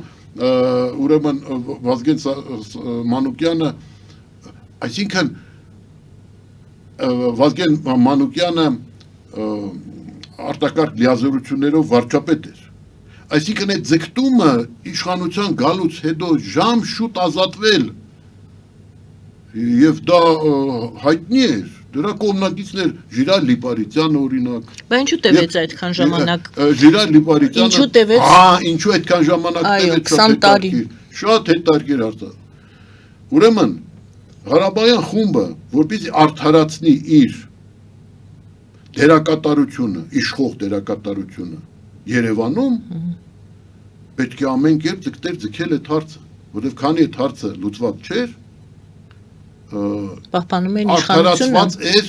Speaker 2: ուրեմն Վազգեն Մանուկյանը, այսինքն Վազգեն Մանուկյանը արտակարգ լիազորություններով վարչապետ էր, այսինքն այդ ձգտումը իշխանության գալուց հետո ժամ շուտ ազատվել եւ դա հայտնի էր, դրա կողմնակիցներ Ժիրայր Լիպարիցյանը օրինակ,
Speaker 1: Բայց ինչու տևեց այդքան ժամանակ,
Speaker 2: Ժիրայր Լիպարիցյանը,
Speaker 1: ինչու տևեց,
Speaker 2: ինչու այդքան ժամանակ տևեց,
Speaker 1: 20 տարի,
Speaker 2: շատ հետաքրքիր հարց, ուրեմն Ղարաբաղյան խումբը, որպեսզի արդարացնի իր դերակատարությունը, իշխող դերակատարությունը Երևանում, պետք է ամեն կերպ ձգել այդ հարցը, որովհետև քանի այդ հարցը լուծված չէր,
Speaker 1: պահպանում են
Speaker 2: արդարացված էր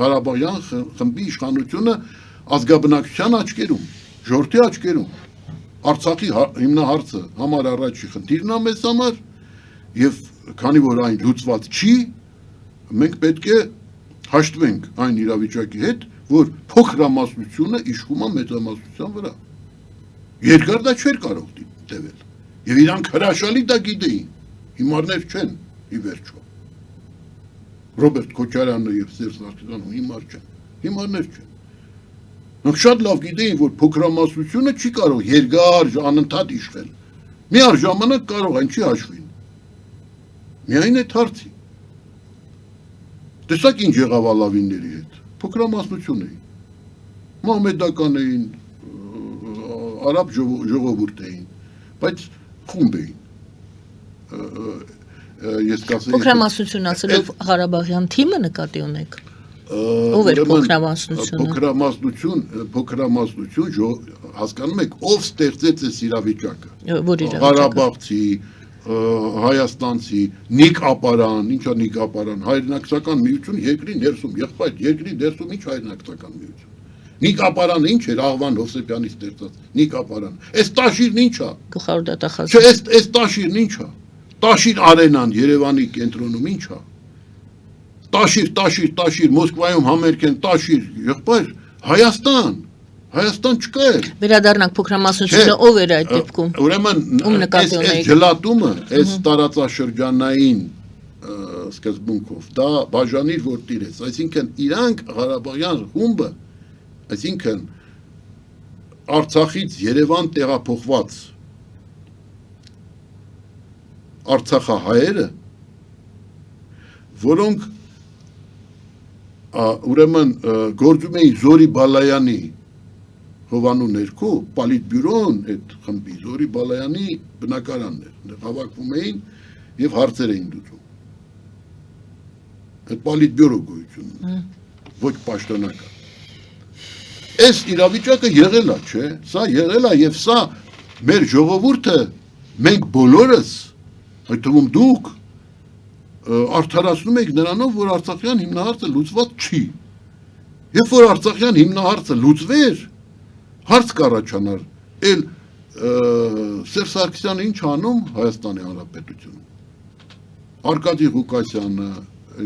Speaker 2: Ղարաբաղյան խմբի իշխանությունը ազգաբնակչության աչքերում, ժողովրդի աչքերում, Արցախի հիմնահարցը համար առաջի խնդիրն է մեզ համար, եւ քանի որ այն լուծված չի, մենք պետք է հաշտվենք այն իրավիճակի հետ, որ փոքրամասնությունը իշխում է մեծամասնության վրա։ Երկար դա չէր կարող տևել։ Եվ իրանք հրաշալի դա գիտեին։ Հիմարներ չեն, ի վերջո։ Ռոբերտ Քոչարյանը եւ Սերժ Սարգսյանը հիմար չեն։ Հիմարներ չեն։ Նրանք շատ լավ գիտեին, որ փոքրամասնությունը չի կարող երկար անընդհատ իշխել։ Միաժամանակ կարող այն չի հաշվին։ Միայն այդ հարցի։ Տեսակ ինչ եղավ Ալավինների հետ։ Փոքրամասնություն էին։ Մահմեդական էին, արաբ ժողովուրդ էին, բայց խումբ էին։ Ես կասեի
Speaker 1: Փոքրամասնություն ասելով Ղարաբաղյան թիմը նկատի ունեք։ Ով էր փոքրամասնությունը։ Փոքրամասնություն հասկանում եք, ով ստեղծեց այս իրավիճակը։ Որ իրավիճակը։
Speaker 2: Ղարաբաղցի, հայաստանցի, Նիկ Ապարան, ինչա Նիկ Ապարան, հայրենակցական միություն երկրի ներսում, եղբայր երկրի ներսում ինչ հայրենակցական միություն։ Նիկ Ապարանը ինչ էր Աղվան Հովսեփյանի ստեղծած։ Նիկ Ապարան։ Այս Տաշիրն ինչ է։
Speaker 1: Գլխավոր դատախազ։
Speaker 2: Չէ, այս Տաշիրն ինչ է։ Տաշիր արենան Երևանի կենտրոնում ինչ է։ Տաշիր, Մոսկվայում համերգ են, Տաշիր, եղբայր, Հայաստան չկա էր։
Speaker 1: Վերադառնանք փոքրամասնությունը ով էր այդ դեպքում։
Speaker 2: Ուրեմն այս ջլատումը, այս տարածաշրջանային սկզբունքով դա բաժանիր որ տիրեց, այսինքն իրանք Ղարաբաղյան խումբը, այսինքն Արցախից Երևան տեղափոխված արցախահայերը, որոնք ուրեմն գործում էին Զորի Բալայանի Հովանու ներքո, Պոլիտբյուրոն այդ խմբի Զորի Բալայանի բնակարանն էր, հավաքվում էին եւ հարցեր էին լուծում։ Այդ Պոլիտբյուրո գույությունը, ոչ պաշտոնական։ Այս իրավիճակը եղել է, չէ՞, սա եղել է եւ սա մեր ժողովուրդը, մենք բոլորս, այդ թվում դուք արդարացնում եք նրանով, որ Արցախյան հիմնահարցը լուծված չի։ Երբ որ Արցախյան հիմնահարցը լուծվեր, հարց կառաջանար, էլ Սերժ Սարգսյանը ինչ անում Հայաստանի Հանրապետությունում։ Արկադի Ղուկասյանը,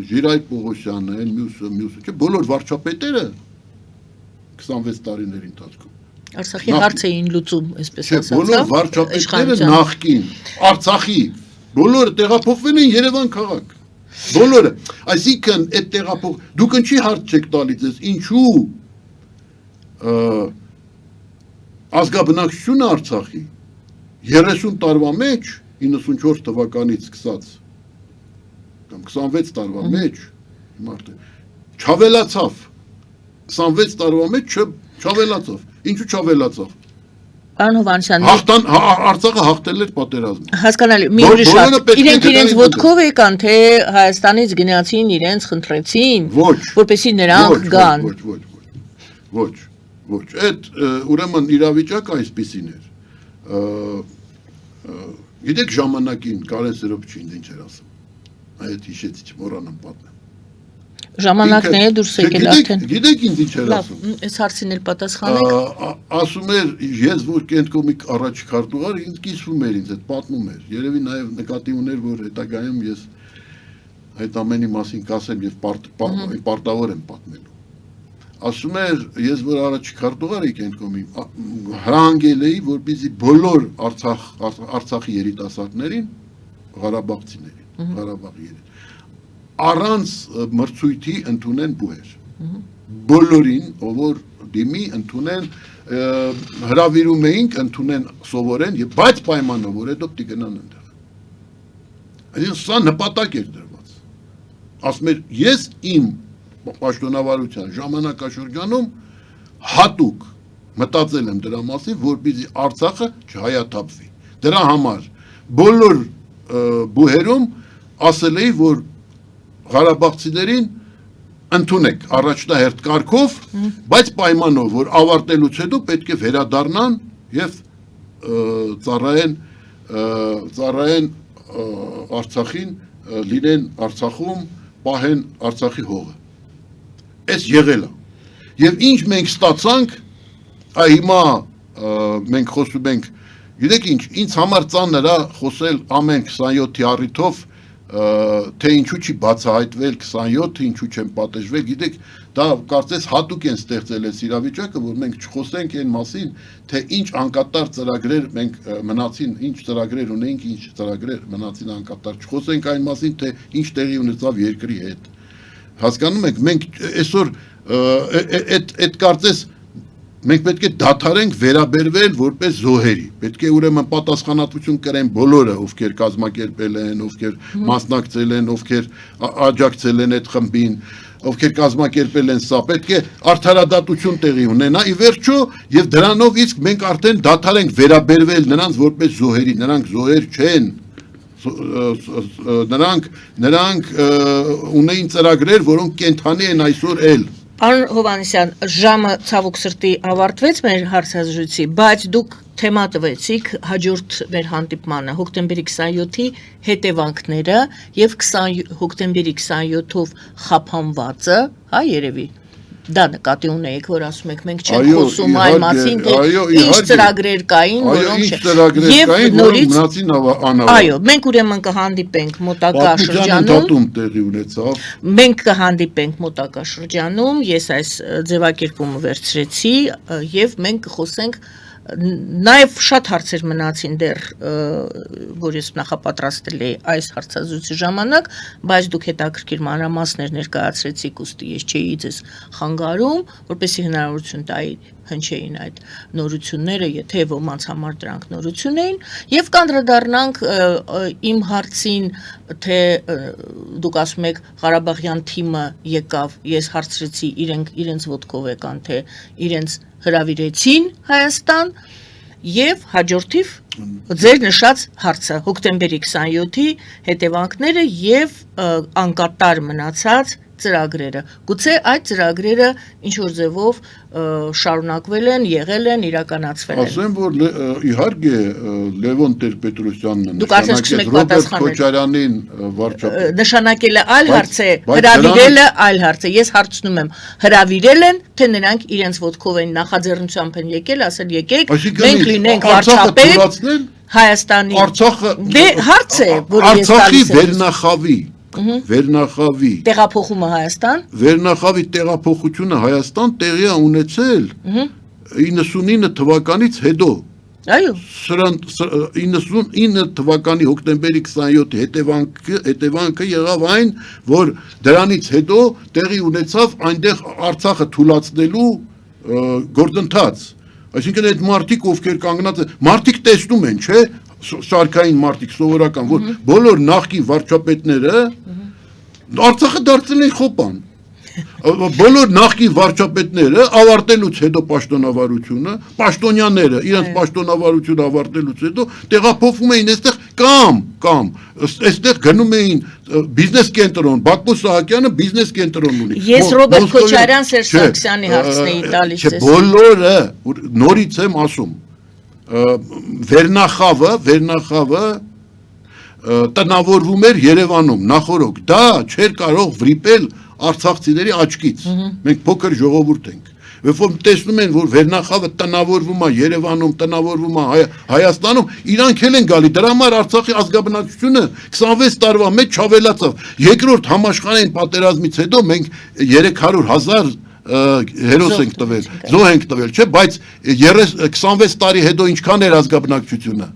Speaker 2: Ժիրայր Պողոսյանը, այն մյուսը, չէ, բոլոր վարչապետերը 26 տարիների ընթացքում։
Speaker 1: Արցախի հարց էին լուծում, այսպես
Speaker 2: ասած։ Չէ, բոլոր վարչապետերը նախկին Արցախի բոլորը տեղափոխվել են Երևան քաղաք։ Բոլորը, այսինքն այդ դուք ինչի հարց չեք տալիս ես, ինչու ազգաբնակչությունը Արցախի 30 տարվա մեջ 94 թվականից սկսած կամ 26 տարվա մեջ չավելացավ 26 տարվա մեջ չավելացավ, ինչու չավելացավ։
Speaker 1: Պարոն Հովհաննիսյան,
Speaker 2: Արցախը հաղթել էր պատերազմը։
Speaker 1: Հասկանալի, մի ուրիշ հարց։ Իրենք իրենց ոտքով եկան, թե Հայաստանից գնացին, իրենց խնդրեցին, որպեսզի նրանք գան։
Speaker 2: Ոչ, այդ ուրեմն իրավիճակը այսպիսին էր։ Գիտեք ժամանակին Կարեն Սերոբչին ինչ էր ասում։ Այդ հիշեցի, չմոռանամ պատմեմ։
Speaker 1: Ժամանակն է դուրս եկել արդեն։
Speaker 2: Գիտեք ինձ ինչ էր ասում։
Speaker 1: Այս հարցին էլ պատասխանեք։
Speaker 2: Ասում էր, ես որ Կենտկոմի առաջի քարտուղար, ինձ կիսվում էր ինձ, այդ պատմում էր։ Երևի նաև նկատի ուներ, որ հետագայում ես այդ ամենի մասին կասեմ եւ պարտավոր եմ պատմելու։ Ասում էր, ես որ առաջի քարտուղար էի Կենտկոմի, հրանգել էի, որպեսզի բոլոր Արցախի երիտասարդներին, Ղարաբաղցիներին, Ղարաբաղի առանց մրցույթի ընդունեն բուհեր։ Բոլորին, ով որ դիմի ընդունեն, հրավիրում էինք ընդունեն սովորեն, բայց պայմանով, որ հետո պիտի գնան այնտեղ։ Այսինքն սա նպատակ էր դրված։ Ասում էր, ես իմ պաշտոնավարության ժամանակաշրջանում հատուկ մտածել եմ դրա մասին, որպեսզի Արցախը չհայաթափվի։ Դրա համար բոլոր բուհերում ասել էի, որ Ղարաբաղցիներին ընդունեք առաջնահերթ կարգով, բայց պայմանով, որ ավարտելուց հետո պետք է վերադառնան եւ ծառայեն Արցախին, լինեն Արցախում, պահեն Արցախի հողը։ Այս եղել է։ Եվ ինչ մենք ստացանք, հիմա մենք խոսում ենք, գիտեք ինչ, ինձ համար ծանր է խոսել ամեն 27-ի առիթով, թե ինչու չի բացահայտվել 27, ինչու չեն պատժվել, գիտեք, դա կարծես հատուկ են ստեղծել այս իրավիճակը, որ մենք չխոսենք այն մասին, թե ինչ անկատար ծրագրեր մենք մնացին, ինչ ծրագրեր ունենք, ինչ ծրագրեր մնացին անկատար, չխոսենք այն մասին, թե ինչ տեղի ունեցավ երկրի հետ, Հասկանում եք, մենք այսօր այդ կարծես մենք պետք է դադարենք վերաբերվել որպես զոհերի։ Պետք է ուրեմն պատասխանատվություն կրեն բոլորը, ովքեր կազմակերպել են, ովքեր մասնակցել են, ովքեր աջակցել են այդ խմբին, ովքեր կազմակերպել են սա, պետք է արդարադատություն տեղի ունենա, ի վերջո, եւ դրանով իսկ մենք արդեն դադարենք վերաբերվել նրանց որպես զոհերի, նրանք զոհեր չեն։ Նրանք ունեին ծրագրեր, որոնք կենթանի են այսօր էլ։
Speaker 1: Պարոն Հովհաննիսյան, ժամը ցավոք սրտի ավարտվեց մեր հարցազրույցի, բայց դուք թեմա տվեցիք հաջորդ մեր հանդիպմանը հոկտեմբերի 27-ի հետևանքները եւ հոկտեմբերի 27-ով խափանվածը, հա երևի դա նկատի ունեիք, որ ասում եք մենք չենք խոսում այլ մասին, թե ինչ ծրագրեր կային, որոնք այո, մենք ուրեմն կհանդիպենք մոտակա շրջանում, մենք կհանդիպենք մոտակա շրջանում, ես այս ձևակերպումը վերցրեցի եւ մենք կխոսենք Նաև շատ հարցեր մնացին դեռ, որ ես նախապատրաստել էի այս հարցազրույցի ժամանակ, բայց դուք հետաքրքիր մանրամասներ ներկայացրեցիք, ուստի ես չէի ձեզ խանգարում, որպեսզի հնարավորություն տայի հնչեին այդ նորությունները, եթե ոմանց համար դրանք նորություն էին, եւ կանդրադառնանք իմ հարցին, թե դուք ասում եք Ղարաբաղյան թիմը եկավ, ես հարցրեցի իրենց ոտքով եկան, թե իրենց հրավիրեցին Հայաստան եւ հաջորդիվ ձեր նշած հարցը հոկտեմբերի 27-ի հետևանքները եւ անկատար մնացած ծրագրերը գուցե այդ ծրագրերը ինչ որ ձևով շարունակվել են, եղել են, իրականացվել են։
Speaker 2: Ասեմ, որ իհարկե Լևոն Տեր-Պետրոսյանն
Speaker 1: դուք արդեն սկսում եք պատասխանել
Speaker 2: Քոչարյանին վարչապետ
Speaker 1: նշանակելը այլ հարց է, հրավիրելը այլ հարց է։ Ես հարցնում եմ, հրավիրել են, թե նրանք իրենց ոտքով են նախաձեռնությամբ են եկել, ասել եկեք, մենք լինենք վարչապետ Հայաստանի։
Speaker 2: Արցախը
Speaker 1: դե հարց է, որ ես
Speaker 2: Արցախի վերնախավի Վերնախավի
Speaker 1: տեղափոխումը Հայաստան
Speaker 2: Վերնախավի տեղափոխությունը Հայաստան տեղի է ունեցել 99 թվականից հետո
Speaker 1: Այո
Speaker 2: 99 թվականի հոկտեմբերի 27-ի հետևանքը եղավ այն, որ դրանից հետո տեղի ունեցավ այնտեղ Արցախը թուլացնելու գործընթաց Այսինքն այդ մարդիկ ովքեր կանգնած են մարդիկ տեսնում են, չէ շարքային մարդիկ սովորական, որ բոլոր նախկին վարչապետները Արցախը դարձել են խոպան։ Բոլոր նախկին վարչապետները ավարտելուց հետո պաշտոնավարությունը, պաշտոնյաները իրենց պաշտոնավարությունը ավարտելուց հետո տեղափոխվում էին այստեղ կամ այստեղ գնում էին բիզնես կենտրոն, Բաքո Սահակյանը բիզնես կենտրոն ունի։
Speaker 1: Ես Ռոբերտ Քոչարյան, Սերժ Սարգսյանի հարցն էի տալիս։
Speaker 2: Բոլորը նորից եմ ասում Վերնախավը տնավորվում էր Երևանում նախորոք դա չէր կարող վրիպել արցախցիների աչքից մենք փոքր ժողովուրդ ենք երբ որ տեսնում են որ Վերնախավը տնավորվում է Երևանում տնավորվում է Հայաստանում իրանք էլ են գալի դրա համար Արցախի ազգաբնակչությունը 26 տարվա մեջ չավելացավ երկրորդ համաշխարհային պատերազմից հետո մենք 300,000 հերոս ենք տվել, զոհ ենք տվել, չէ, բայց 26 տարի հետո ինչքան էր ազգաբնակչությունը։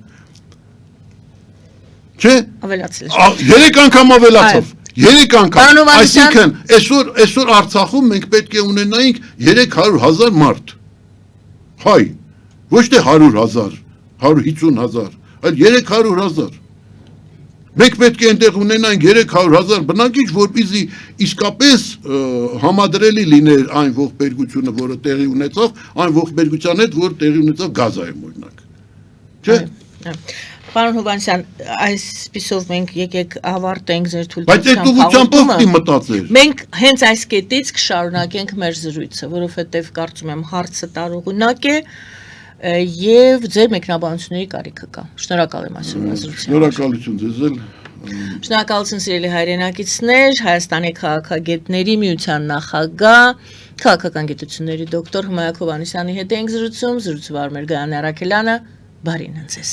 Speaker 2: Չէ։
Speaker 1: Ավելացել։
Speaker 2: 3 անգամ ավելացավ։ 3 անգամ։ Այսինքն, այսօր Արցախում մենք պետք է ունենայինք 300,000 մարդ։ Հայ, ոչ թե 100,000, 150,000, այլ 300,000։ Մենք պետք է այնտեղ ունենանք 300,000 բնակիչ, որպեսզի իսկապես համադրելի լիներ այն ողբերգությունը, որը տեղի ունեցավ, այն ողբերգության հետ, որ տեղի ունեցավ Գազայում օրինակ։ Չէ՞։
Speaker 1: Պարոն Հովհաննիսյան, այսպիսով մենք եկեք ավարտենք ձեր
Speaker 2: Բայց այդ ուղղությամբ ով մտածել։
Speaker 1: Մենք հենց այս կետից կշարունակենք մեր զրույցը, որովհետև կարծում եմ հարցը տարողունակ է եւ ձեր մեկնաբանությունների կարիքը կա։ Շնորհակալ եմ այսօրվա զրույցին։
Speaker 2: Շնորհակալություն ձեզ էլ։
Speaker 1: Շնորհակալություն սիրելի հայրենակիցներ, Հայաստանի քաղաքագետների միության նախագահ, քաղաքական գիտությունների դոկտոր Հմայակ Հովհաննիսյանի հետ ենք զրուցում, զրուցվար մեր Գայանե Արաքելյանը, բարին ընձեզ։